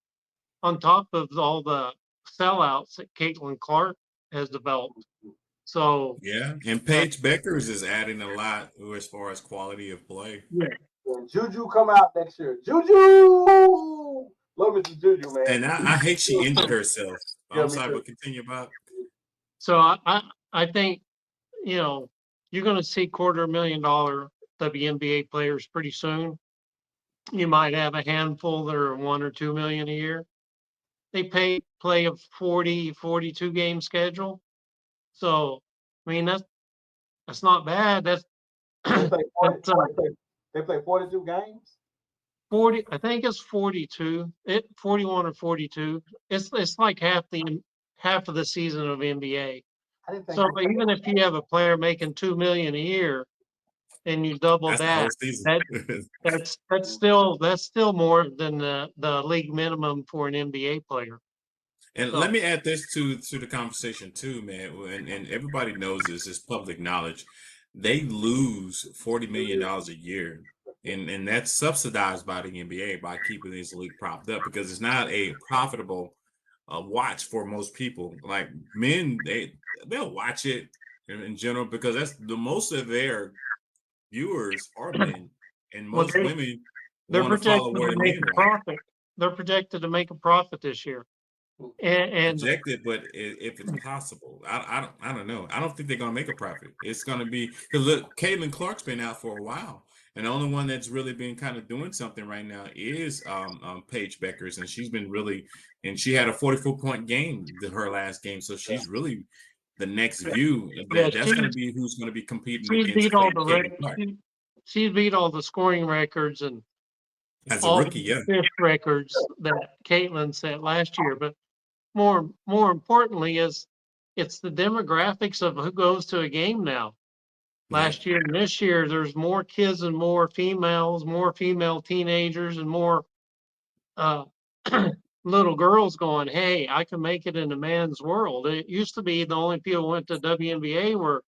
on top of all the sellouts that Caitlin Clark has developed. So
Yeah, and Paige Beckers is adding a lot as far as quality of play.
yeah.
When Juju come out next year, Juju, love me some Juju, man.
And I hate she injured herself.
Yeah,
I'm
me
sorry,
too.
but continue about.
So I think, you know, you're going to see $250,000 WNBA players pretty soon. You might have a handful that are 1 or 2 million a year. They play a 40, 42 game schedule. So, I mean, that's not bad. That's,
They play 40,
that's
they play 42 games.
40, I think it's 42, 41 or 42. It's like half of the season of NBA.
I didn't think.
So even if you have a player making 2 million a year and you double
That's the whole
that,
season.
that's still more than the league minimum for an NBA player.
And
So,
let me add this to the conversation too, man. And everybody knows this is public knowledge. They lose $40 million a year. And that's subsidized by the NBA by keeping this league propped up because it's not a profitable watch for most people. Like men, they'll watch it in general because that's the most of their viewers are men, and
well,
most women
they're
want to follow
projected
where
to
the
make
men
a
watch.
profit. They're projected to make a profit this year. And
Projected, but if it's possible, I don't know. I don't think they're gonna make a profit. It's gonna be because look, Caitlin Clark's been out for a while, and the only one that's really been kind of doing something right now is Paige Beckers, and she's been really, and she had a 44-point game her last game, so she's really the next view.
yeah,
That's gonna be who's gonna be competing
she's
against
beat all
Caitlin Clark
she's beat all the scoring records and
as a
all
rookie.
the
Yeah,
assist records that Caitlin set last year. But more importantly is it's the demographics of who goes to a game now.
yeah,
Last year and this year, there's more kids and more females, more female teenagers, and more uh, little girls going, "Hey, I can make it in a man's world." It used to be the only people who went to WNBA were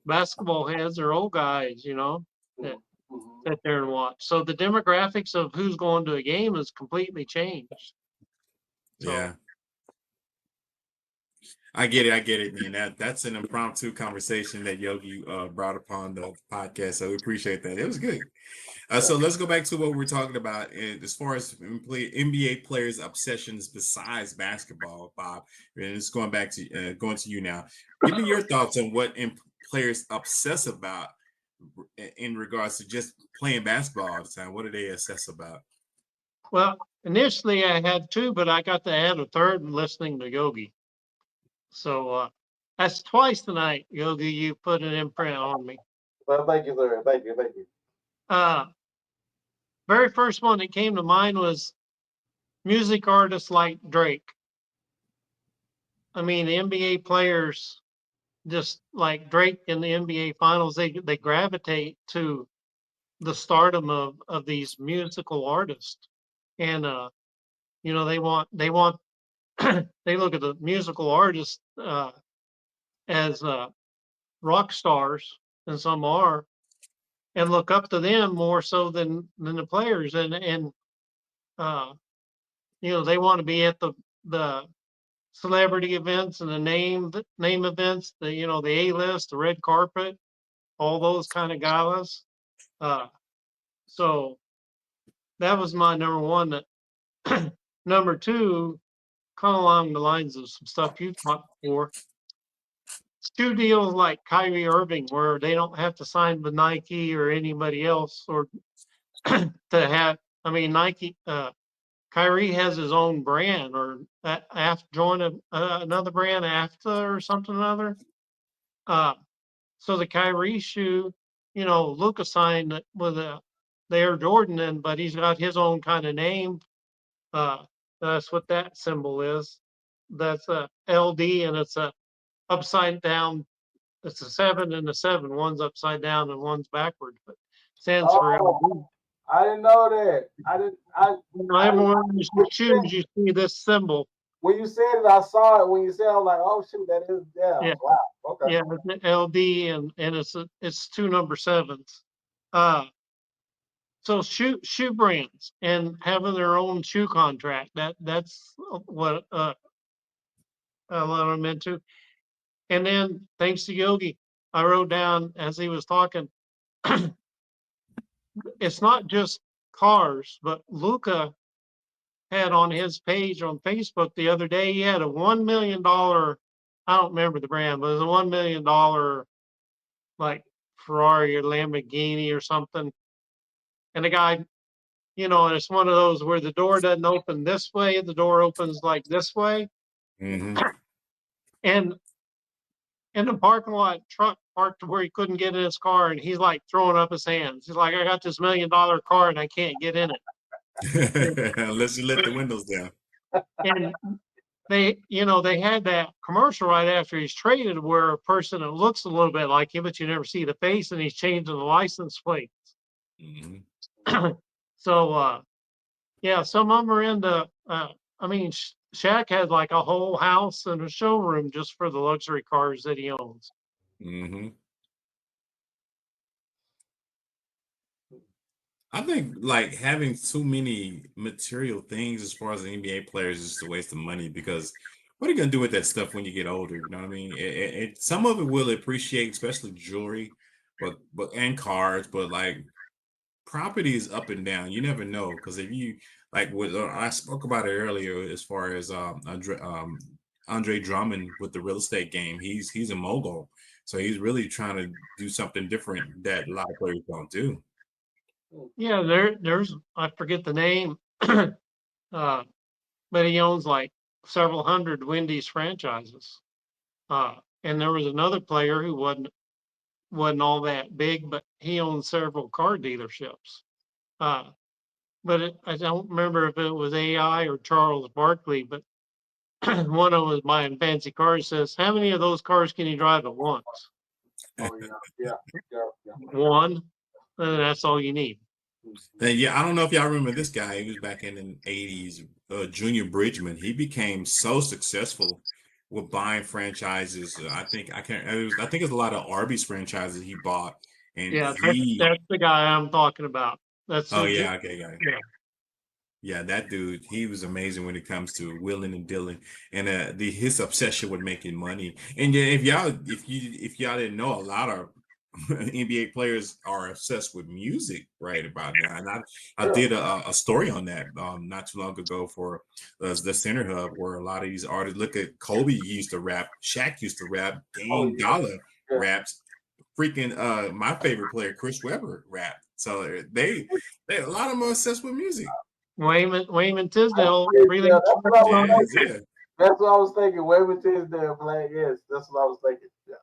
basketball heads or old guys, that
Mhm.
sit there and watch. So the demographics of who's going to a game has completely changed. So
yeah. I get it, man. That's an impromptu conversation that Yogi brought upon the podcast, so we appreciate that. It was good. So let's go back to what we're talking about as far as NBA players' obsessions besides basketball, Bob. And it's going back to going to you now. Give me your thoughts on what players obsess about in regards to just playing basketball all the time. What do they obsess about?
well, initially I had two, but I got to add a third and listening to Yogi. So that's twice tonight, Yogi. You put an imprint on me.
Well, thank you, sir. Thank you. Thank you.
Very first one that came to mind was music artists like Drake. I mean, the NBA players, just like Drake in the NBA finals, they gravitate to the stardom of these musical artists. And they want they look at the musical artists as rock stars, and some are, and look up to them more so than the players. And uh, they want to be at the celebrity events and the name events, the A-list, the red carpet, all those kind of galas. So that was my number one. That number two, kind of along the lines of some stuff you talked before. Shoe deals like Kyrie Irving, where they don't have to sign with Nike or anybody else, or to have. I mean, Nike. Kyrie has his own brand, or join another brand after or something or other. So the Kyrie shoe, Luka signed with the Air Jordan, but he's got his own kind of name. That's what that symbol is. That's a LD, and it's a upside down. It's a 7 and a 7. One's upside down and one's backward, but stands for LD.
Oh, I didn't know that. I didn't.
Everyone in the shoes, you see this symbol.
When you said it, I saw it. When you said, it, I was like, "Oh shoot, that is
Yeah.
Wow. Okay.
Yeah, it's LD, and it's two number 7s. So shoe brands and having their own shoe contract. That's what I'm into. And then thanks to Yogi, I wrote down as he was talking, it's not just cars, but Luca had on his page on Facebook the other day, he had a $1 million, I don't remember the brand, but it was a $1 million like Ferrari or Lamborghini or something. And the guy, and it's one of those where the door doesn't open this way, the door opens like this way.
Mm-hmm.
And in the parking lot, truck parked to where he couldn't get in his car, and he's like throwing up his hands. He's like, I got this $1 million car and I can't get in it.
Unless you let the windows down.
And they had that commercial right after he's traded where a person that looks a little bit like him, but you never see the face, and he's changing the license plate.
Mm-hmm.
So, yeah, some of them are into, I mean, Shaq had like a whole house and a showroom just for the luxury cars that he owns.
Mm-hmm. I think like having too many material things as far as the NBA players is just a waste of money because what are you gonna do with that stuff when you get older? You know what I mean? Some of it will appreciate, especially jewelry, but and cards, but like property is up and down. You never know because if you like what I spoke about it earlier as far as Andre Drummond with the real estate game. He's a mogul, so he's really trying to do something different that a lot of players don't do.
Yeah, there's I forget the name, but he owns like several hundred Wendy's franchises. And there was another player who wasn't all that big, but he owned several car dealerships. But I don't remember if it was AI or Charles Barkley, but one of them was buying fancy cars. Says, how many of those cars can you drive at once?
Oh yeah.
One, and that's all you need.
And yeah, I don't know if y'all remember this guy. He was back in the 80s, Junior Bridgman. He became so successful with buying franchises. I can't. I think it's a lot of Arby's franchises he bought, and
Yeah,
he.
that's the guy I'm talking about. That's
Oh
the
yeah, okay, got it.
yeah.
Yeah, that dude, he was amazing when it comes to willing and dealing, and his obsession with making money. And yeah, if y'all didn't know, a lot of NBA players are obsessed with music right about now. And I did a story on that not too long ago for the Center Hub, where a lot of these artists look at Kobe used to rap, Shaq used to rap, Dame Dollar raps, freaking my favorite player Chris Webber rap. So they a lot of them are obsessed with music.
Wayman Tisdale really.
Yeah, that's what I was
Yeah,
thinking. That's what I was thinking. Wayman Tisdale playing. Yes, that's what I was thinking. Yeah.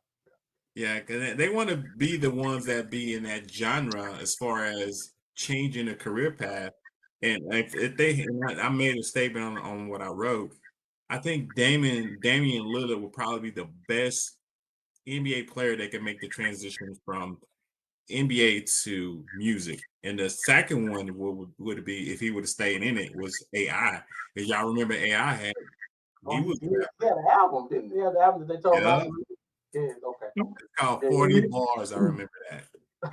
yeah, because they want to be the ones that be in that genre as far as changing a career path. And if they, and I made a statement on what I wrote. I think Damian Lillard will probably be the best NBA player that can make the transition from NBA to music. And the second one would be if he would have stayed in it was AI. If y'all remember AI had he was
He had an album, didn't he? He had the album that they told about. Yeah, okay.
It's called 40 Bars. I remember that.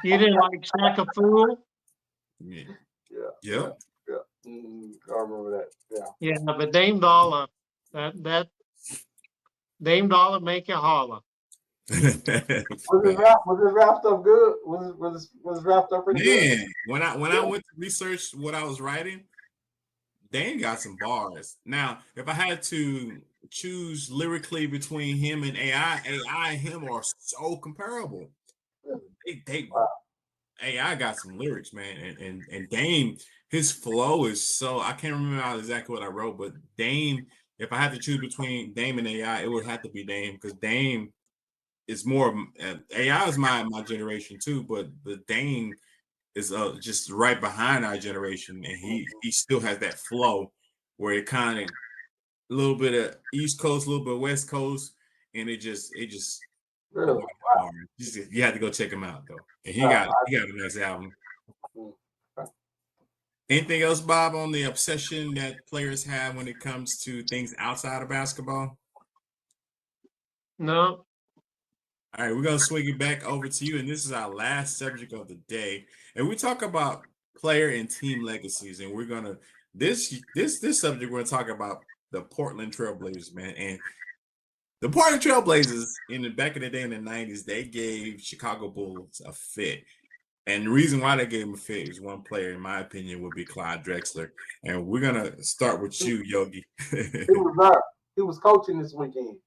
You didn't like Shaq a Fool?
Yeah.
Yeah. I remember that. Yeah.
Yeah, but Dame Dollar, that Dame Dollar make you holler.
Was his rap stuff good? Was his rap stuff pretty good?
When I went to research what I was writing, Dame got some bars. Now, if I had to choose lyrically between him and AI and him are so comparable. AI got some lyrics, man, and Dame, his flow is so I can't remember exactly what I wrote, but Dame, if I had to choose between Dame and AI, it would have to be Dame because Dame is more AI is my generation too, but the Dame is just right behind our generation, and he still has that flow where it kind of a little bit of East Coast, a little bit of West Coast, and it just
Really?
you have to go check him out though, and he got a nice album. Anything else, Bob, on the obsession that players have when it comes to things outside of basketball?
No.
All right, we're gonna swing it back over to you, and this is our last subject of the day. And we talk about player and team legacies, and we're gonna this subject we're gonna talk about the Portland Trailblazers, man. And the Portland Trailblazers in the back of the day in the 90s, they gave Chicago Bulls a fit. And the reason why they gave him a fit is one player, in my opinion, would be Clyde Drexler. And we're gonna start with you, Yogi.
He was there. He was coaching this weekend.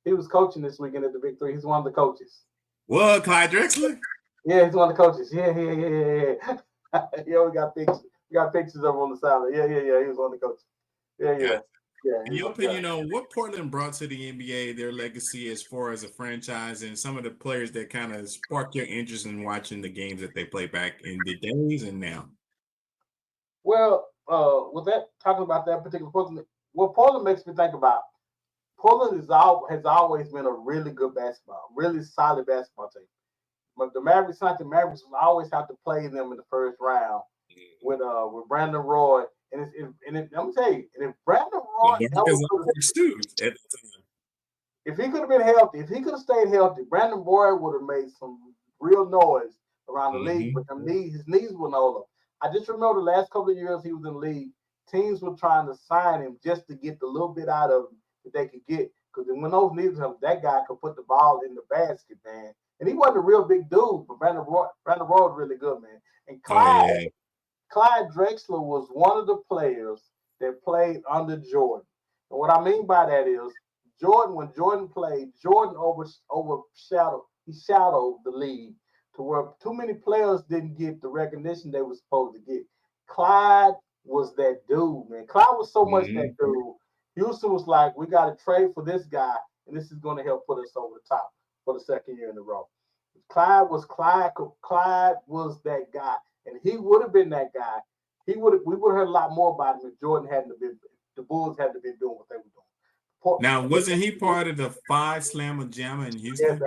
He was coaching this weekend at the Big Three. He's one of the coaches.
What, Clyde Drexler?
Yeah, he's one of the coaches. Yeah. Yeah, we got pictures. We got pictures of him on the side. Yeah. He was one of the coaches. Yeah.
In your opinion, on what Portland brought to the NBA, their legacy as far as a franchise, and some of the players that kind of sparked your interest in watching the games that they play back in the days and now?
Well, with that, talking about that particular Portland, what Portland makes me think about, Portland has always been a really good really solid basketball team. But the Mavericks will always have to play them in the first round with Brandon Roy. And I'm gonna tell you, and if Brandon Roy if he could have been healthy, if he could have stayed healthy, Brandon Roy would have made some real noise around the league. But his knees wouldn't hold up. I just remember the last couple of years he was in the league, teams were trying to sign him just to get the little bit out of him that they could get. Because when those knees were help, that guy could put the ball in the basket, man. And he wasn't a real big dude, but Brandon Roy was really good, man. And Clyde Drexler was one of the players that played under Jordan. And what I mean by that is when Jordan played, Jordan shadowed the league to where too many players didn't get the recognition they were supposed to get. Clyde was that dude, man. Clyde was so much that dude. Houston was like, we got to trade for this guy, and this is going to help put us over the top for the second year in a row. Clyde was that guy. And he would have been that guy. We would have heard a lot more about him if Jordan hadn't been. The Bulls hadn't been doing what they were doing.
Now, wasn't he part of the 5 Slammer Jammer in Houston?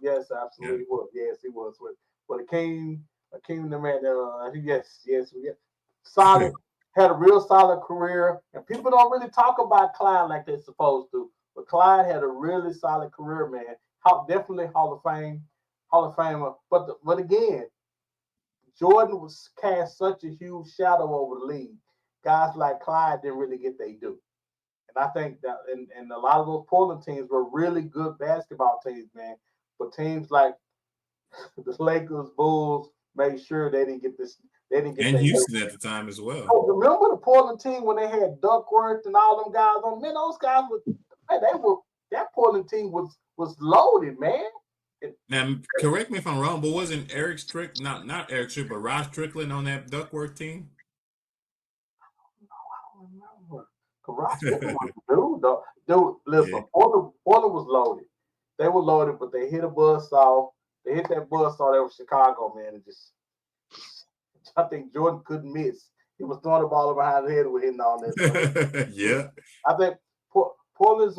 Yes, absolutely. He was. Yes, he was. With Akeem, the man. Yes. Solid. Had a real solid career, and people don't really talk about Clyde like they're supposed to. But Clyde had a really solid career, man. Definitely Hall of Famer. But again, Jordan was cast such a huge shadow over the league. Guys like Clyde didn't really get their due. And I think that and a lot of those Portland teams were really good basketball teams, man. But teams like the Lakers, Bulls made sure they didn't get this. They didn't get
and Houston at the time as well.
Oh, remember the Portland team when they had Duckworth and all them guys on? Man, those guys that Portland team was loaded, man.
Now, correct me if I'm wrong, but wasn't not Eric Strick, but Ross Strickland on that Duckworth team?
No, I don't remember. Ross Strickland was dude, listen, yeah. Portland was loaded. They were loaded, but they hit a buzzsaw. They hit that buzzsaw there with Chicago, man, and just I think Jordan couldn't miss. He was throwing the ball behind his head with hitting all that.
Yeah.
I think Portland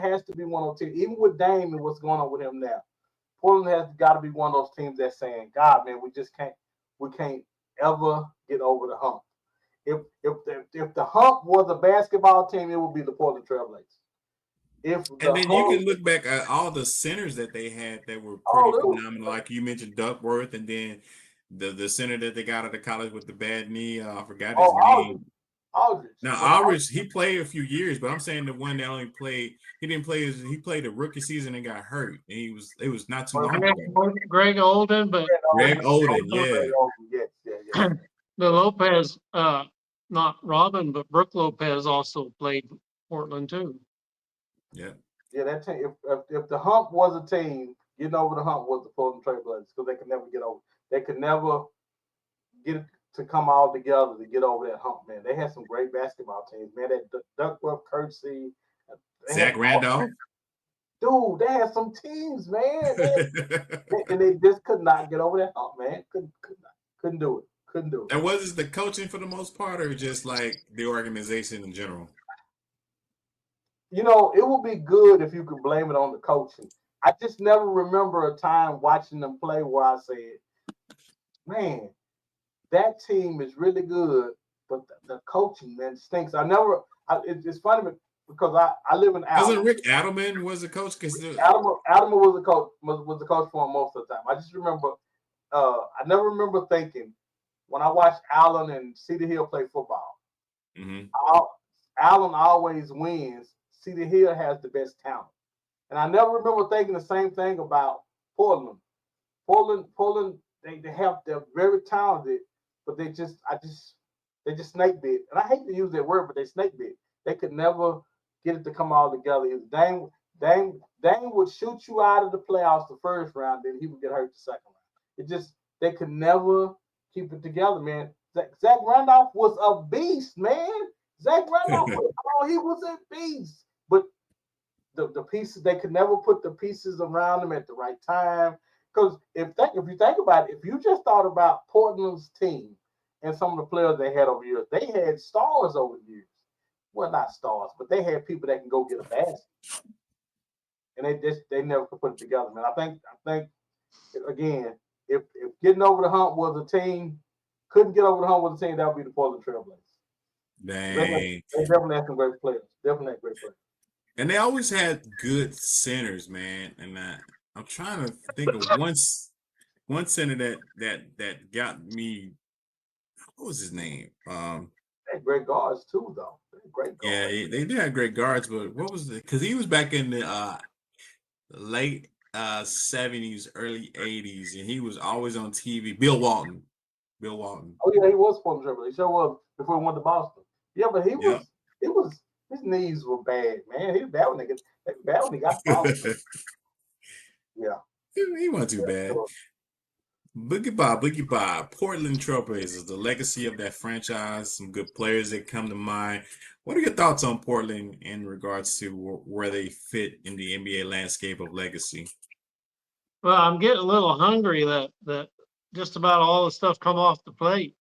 has to be one of those teams, even with Dame and what's going on with him now. Portland has got to be one of those teams that's saying, God, man, we can't ever get over the hump. If the hump was a basketball team, it would be the Portland Trailblazers.
You can look back at all the centers that they had that were pretty phenomenal. Like you mentioned Duckworth, and then the center that they got out of college with the bad knee. I forgot his name.
Aldridge.
Now Aldridge, he played a few years, but I'm saying the one that only played, he didn't play. He played the rookie season and got hurt. And it was not too long ago.
Greg Oden, but
Greg Oden, yeah.
Yes. The Lopez, not Robin, but Brooke Lopez also played Portland too.
Yeah.
Yeah, that team. If the hump was a team, getting over the hump was the Portland Trailblazers because they could never get over. They could never get to come all together to get over that hump, man. They had some great basketball teams, man. That Duckworth, Kirksey,
Zach Randolph.
Dude, they had some teams, man. And they just could not get over that hump, man. Couldn't do it.
And was it the coaching for the most part, or just like the organization in general?
You know, it would be good if you could blame it on the coaching. I just never remember a time watching them play where I said, man, that team is really good, but the coaching, man, stinks. It's funny because I live in Alabama.
Wasn't Rick Adelman was the coach?
Adelman was the coach for him most of the time. I just remember, I never remember thinking when I watch Allen and Cedar Hill play football,
Mm-hmm.
Allen always wins. Cedar Hill has the best talent. And I never remember thinking the same thing about Portland. Portland, they're very talented, but they just snake bit. And I hate to use that word, but they snake bit. They could never get it to come all together. Dame would shoot you out of the playoffs the first round, then he would get hurt the second round. It just they could never keep it together, man. Zach Randolph was a beast, man. Zach Randolph he was a beast. But the pieces, they could never put the pieces around him at the right time. Because if you think about it, if you just thought about Portland's team and some of the players they had over years, they had stars over the years. Well, not stars, but they had people that can go get a basket. And they never could put it together, man. I think again, if getting over the hump was a team, couldn't get over the hump with a team, that would be the Portland Trailblazers.
Dang.
They definitely had some great players. Definitely had great players.
And they always had good centers, man. And I'm trying to think of one center that got me. What was his name?
They had great guards too, though. Great guards.
Yeah, they did have great guards, but what was it? Because he was back in the late 70s, early 80s, and he was always on TV. Bill Walton.
Oh yeah, he was Portland Trailblazers. He sure was before he went to Boston. Yeah, but he was his knees were bad, man. He was bad when he got Boston. Yeah.
He wasn't too bad.
Sure.
Boogie Bob, Portland Trailblazers, the legacy of that franchise, some good players that come to mind. What are your thoughts on Portland in regards to where they fit in the NBA landscape of legacy?
Well, I'm getting a little hungry that just about all the stuff come off the plate.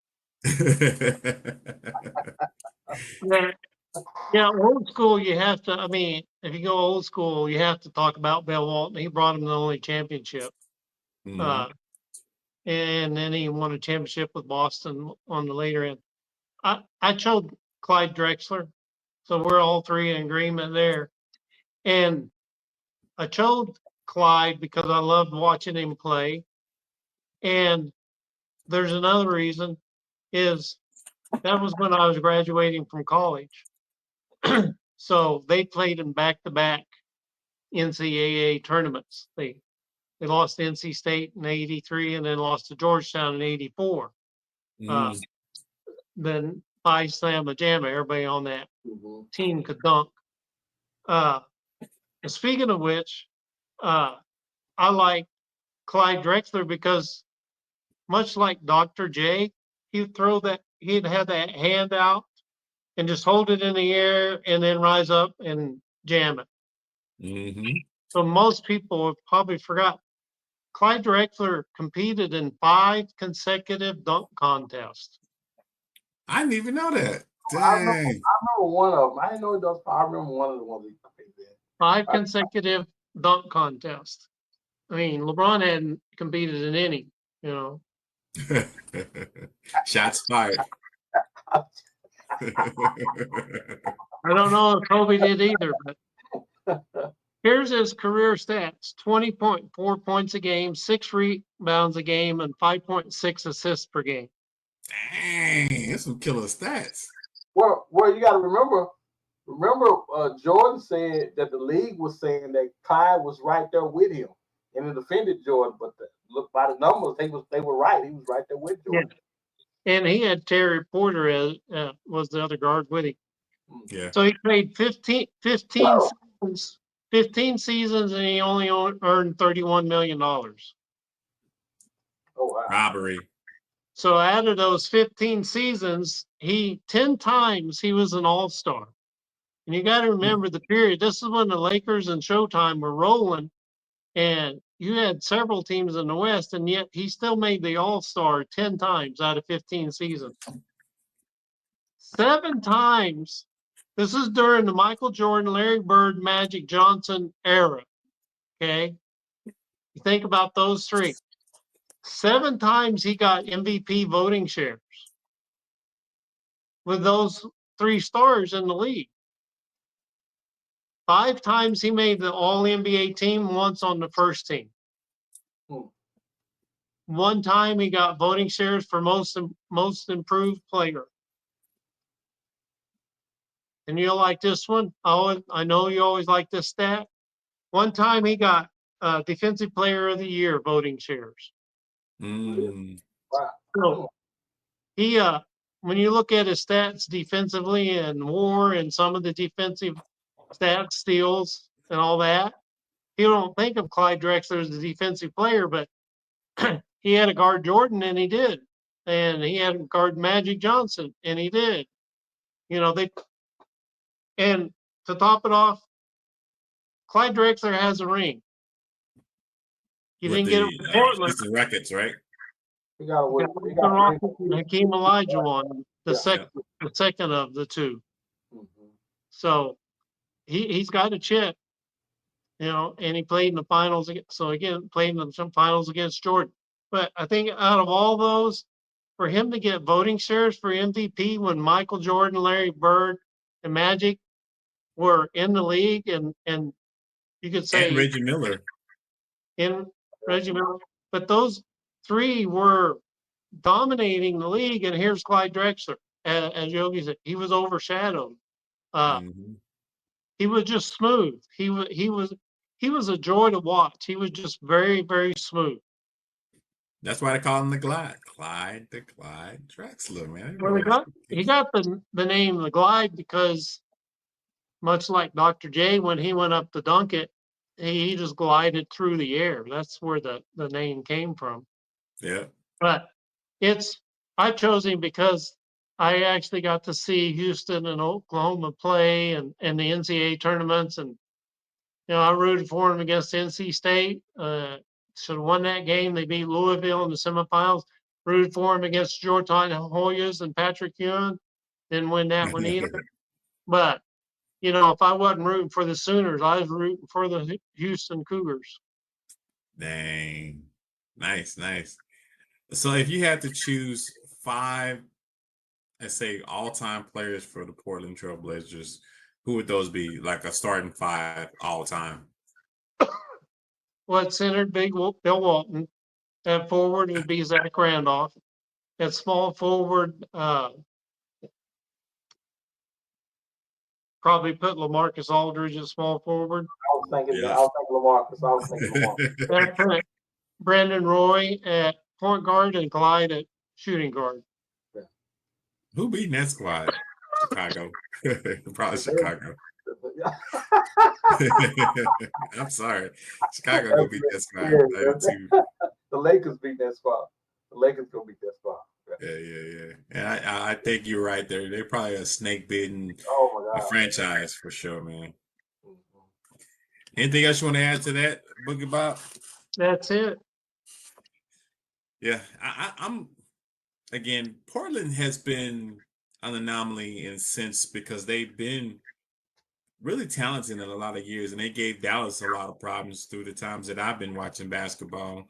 Yeah, old school, you have to, I mean, if you go old school, you have to talk about Bill Walton. He brought him the only championship.
Mhm.
And then he won a championship with Boston on the later end. I chose Clyde Drexler, so we're all three in agreement there. And I chose Clyde because I loved watching him play. And there's another reason is that was when I was graduating from college. So they played in back-to-back NCAA tournaments. They lost to NC State in '83 and then lost to Georgetown in '84. Then Phi Slamma Jamma, everybody on that team could dunk. Speaking of which, I like Clyde Drexler because much like Dr. J, he'd have that hand out and just hold it in the air and then rise up and jam it.
Mm-hmm.
So most people have probably forgot. Clyde Drexler competed in 5 consecutive dunk contests.
I didn't even know that. Dang.
I remember one of them. I didn't know it was. I remember one of the ones he competed in.
5 consecutive dunk contests. I mean, LeBron hadn't competed in any, you know.
Shots fired.
I don't know if Kobe did either, but here's his career stats: 20.4 points a game, 6 rebounds a game, and 5.6 assists per game.
Dang, that's some killer stats.
Well, you got to remember, Jordan said that the league was saying that Clyde was right there with him, and it offended Jordan. But look by the numbers, they were right. He was right there with Jordan.
Yeah. And he had Terry Porter as was the other guard with him.
Yeah.
So he played 15 seasons, and he only earned $31 million.
Oh, wow.
Robbery.
So out of those 15 seasons, 10 times he was an all-star. And you got to remember the period. This is when the Lakers and Showtime were rolling, and you had several teams in the West, and yet he still made the all-star 10 times out of 15 seasons. 7 times. This is during the Michael Jordan, Larry Bird, Magic Johnson era. Okay? You think about those 3. 7 times he got MVP voting shares with those 3 stars in the league. 5 times he made the All-NBA team, once on the first team. one time he got voting shares for most improved player. And you'll like this one. I know you always like this stat. One time he got defensive player of the year voting shares.
Wow.
So he when you look at his stats defensively and WAR and some of the defensive stats, steals and all that, you don't think of Clyde Drexler as a defensive player, but he had to guard Jordan and he did. And he had to guard Magic Johnson and he did. You know, and to top it off, Clyde Drexler has a ring. He
With
didn't get it
the
from Portland.
Houston Rockets, right?
He got a win.
He got Hakeem Olajuwon, the
Yeah.
second of the two.
Mhm.
So he's got a chip, you know, and he played in the finals. So again, played in some finals against Jordan. But I think out of all those, for him to get voting shares for MVP when Michael Jordan, Larry Bird, and Magic were in the league, and you could say
And Reggie Miller.
in Reggie Miller, but those three were dominating the league. And here's Clyde Drexler, as Yogi said, he was overshadowed. He was just smooth. He was a joy to watch. He was just very, very smooth.
That's why they call him the Glide. Clyde Drexler, man.
Well, he got the name the Glide because much like Dr. J, when he went up to dunk it, he just glided through the air. That's where the name came from.
Yeah.
But I chose him because I actually got to see Houston and Oklahoma play and the NCAA tournaments, and you know I rooted for him against NC State. Should have won that game. They beat Louisville in the semifinals. Rooted for him against Georgetown Hoyas and Patrick Ewing. Didn't win that one either. But you know, if I wasn't rooting for the Sooners, I was rooting for the Houston Cougars.
Dang. Nice. So if you had to choose 5, let's say, all-time players for the Portland Trail Blazers, who would those be? Like a starting 5 all-time?
Well, at center, Bill Walton. At forward would be Zach Randolph. At small forward, probably put LaMarcus Aldridge at small forward.
I was thinking LaMarcus.
That put Brandon Roy at point guard and Clyde at shooting guard.
Yeah.
Who beat that squad? Chicago. Probably Chicago. I'm sorry. Chicago go beat that squad.
Yeah. The Lakers beat that squad. The Lakers go beat that squad.
Yeah. And I think you're right there. They're probably a snake-bitten franchise for sure, man. Anything else you want to add to that, Boogie Bob?
That's it.
Yeah, I'm again, Portland has been an anomaly in a sense because they've been really talented in a lot of years, and they gave Dallas a lot of problems through the times that I've been watching basketball.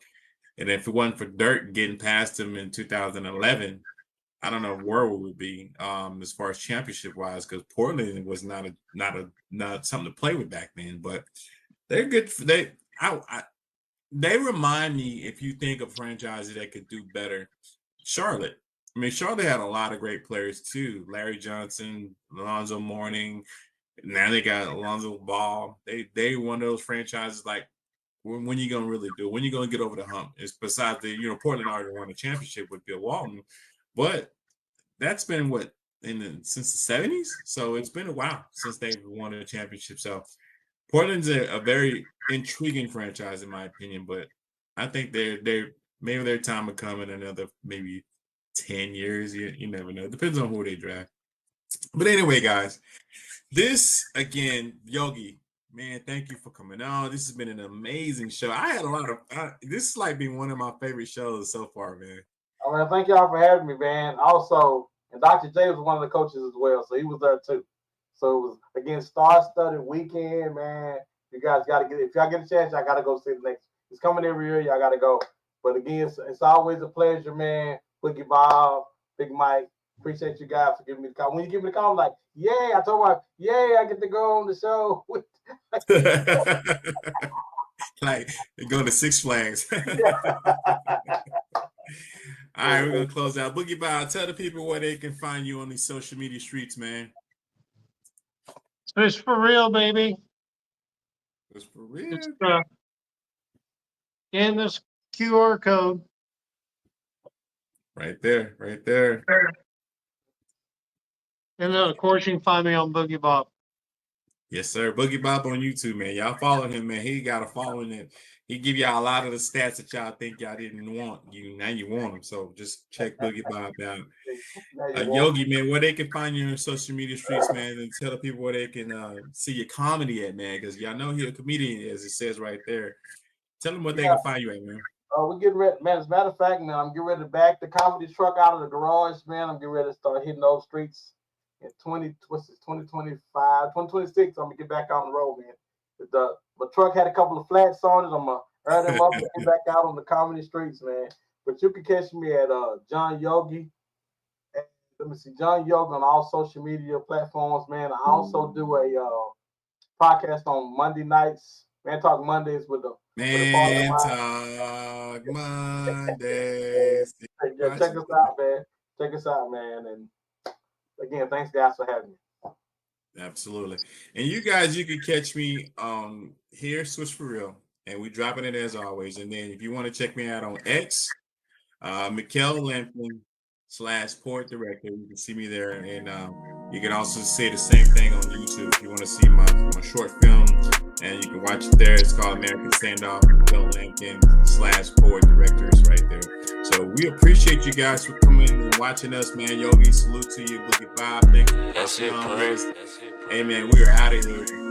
And if it wasn't for Dirk getting past them in 2011, I don't know where we would be as far as championship wise, because Portland was not something to play with back then. But they're good. They remind me, if you think of franchises that could do better, Charlotte. I mean, Charlotte had a lot of great players too. Larry Johnson, Alonzo Mourning. Now they got Alonzo Ball. They one of those franchises like, when you gonna really do it? When you gonna get over the hump? It's besides Portland already won a championship with Bill Walton, but that's been since the 70s. So it's been a while since they've won a championship. So Portland's a very intriguing franchise in my opinion, but I think they're maybe their time will come in another maybe 10 years. You never know. It depends on who they draft. But anyway, guys, this again, Yogi. Man, thank you for coming on. This has been an amazing show. I had a lot of this is like being one of my favorite shows so far, man.
Oh, man, thank y'all for having me, man. Also, and Dr. J was one of the coaches as well, so he was there too. So it was again star-studded weekend, man. You guys got to if y'all get a chance, y'all got to go see the next. It's coming every year. Y'all got to go. But again, it's always a pleasure, man. Boogie Bob, Big Mike. Appreciate you guys for giving me the call. When you give me the call, I'm like, yay! I told my, yay! I get to go on the show.
Like go to Six Flags. All right, we're gonna close out. Boogie Bob, tell the people where they can find you on these social media streets, man.
Swish for real, baby.
It's for real.
Just scan this QR code.
Right there, right there.
And then, of course, you can find me on Boogie Bob.
Yes, sir. Boogie Bob on YouTube, man. Y'all follow him, man. He got a following that he give y'all a lot of the stats that y'all think y'all didn't want. Now you want them. So just check Boogie Bob out. Yogi, man, where they can find you on social media streets, man, and tell the people where they can see your comedy at, man, because y'all know you're a comedian, as it says right there. Tell them what they can find you at, man.
We're getting ready, man. As a matter of fact, man, I'm getting ready to back the comedy truck out of the garage, man. I'm getting ready to start hitting those streets in 2025, 2026. I'm gonna get back on the road, man. My truck had a couple of flats on it. I'm gonna earn them up and get back out on the comedy streets, man. But you can catch me at John Yogi. Let me see, John Yogi on all social media platforms, man. I also do a podcast on Monday nights. Man Talk Mondays with the
Man Talk Mondays.
Yeah, check us out, man. Check us out, man. And again, thanks guys for having me.
Absolutely. And you guys, you can catch me here, Swish for Real, and we dropping it as always. And then if you want to check me out on X, Mikkel Lampkin /Port Director, you can see me there. And you can also say the same thing on YouTube if you want to see my short film, and you can watch it there. It's called American Standoff. Mikkel Lampkin /Port Director is right there. So we appreciate you guys for coming and watching us, man. Yogi, salute to you. Boogie Bob, thank you.
That's it, Prince.
Hey, man, we are out of here.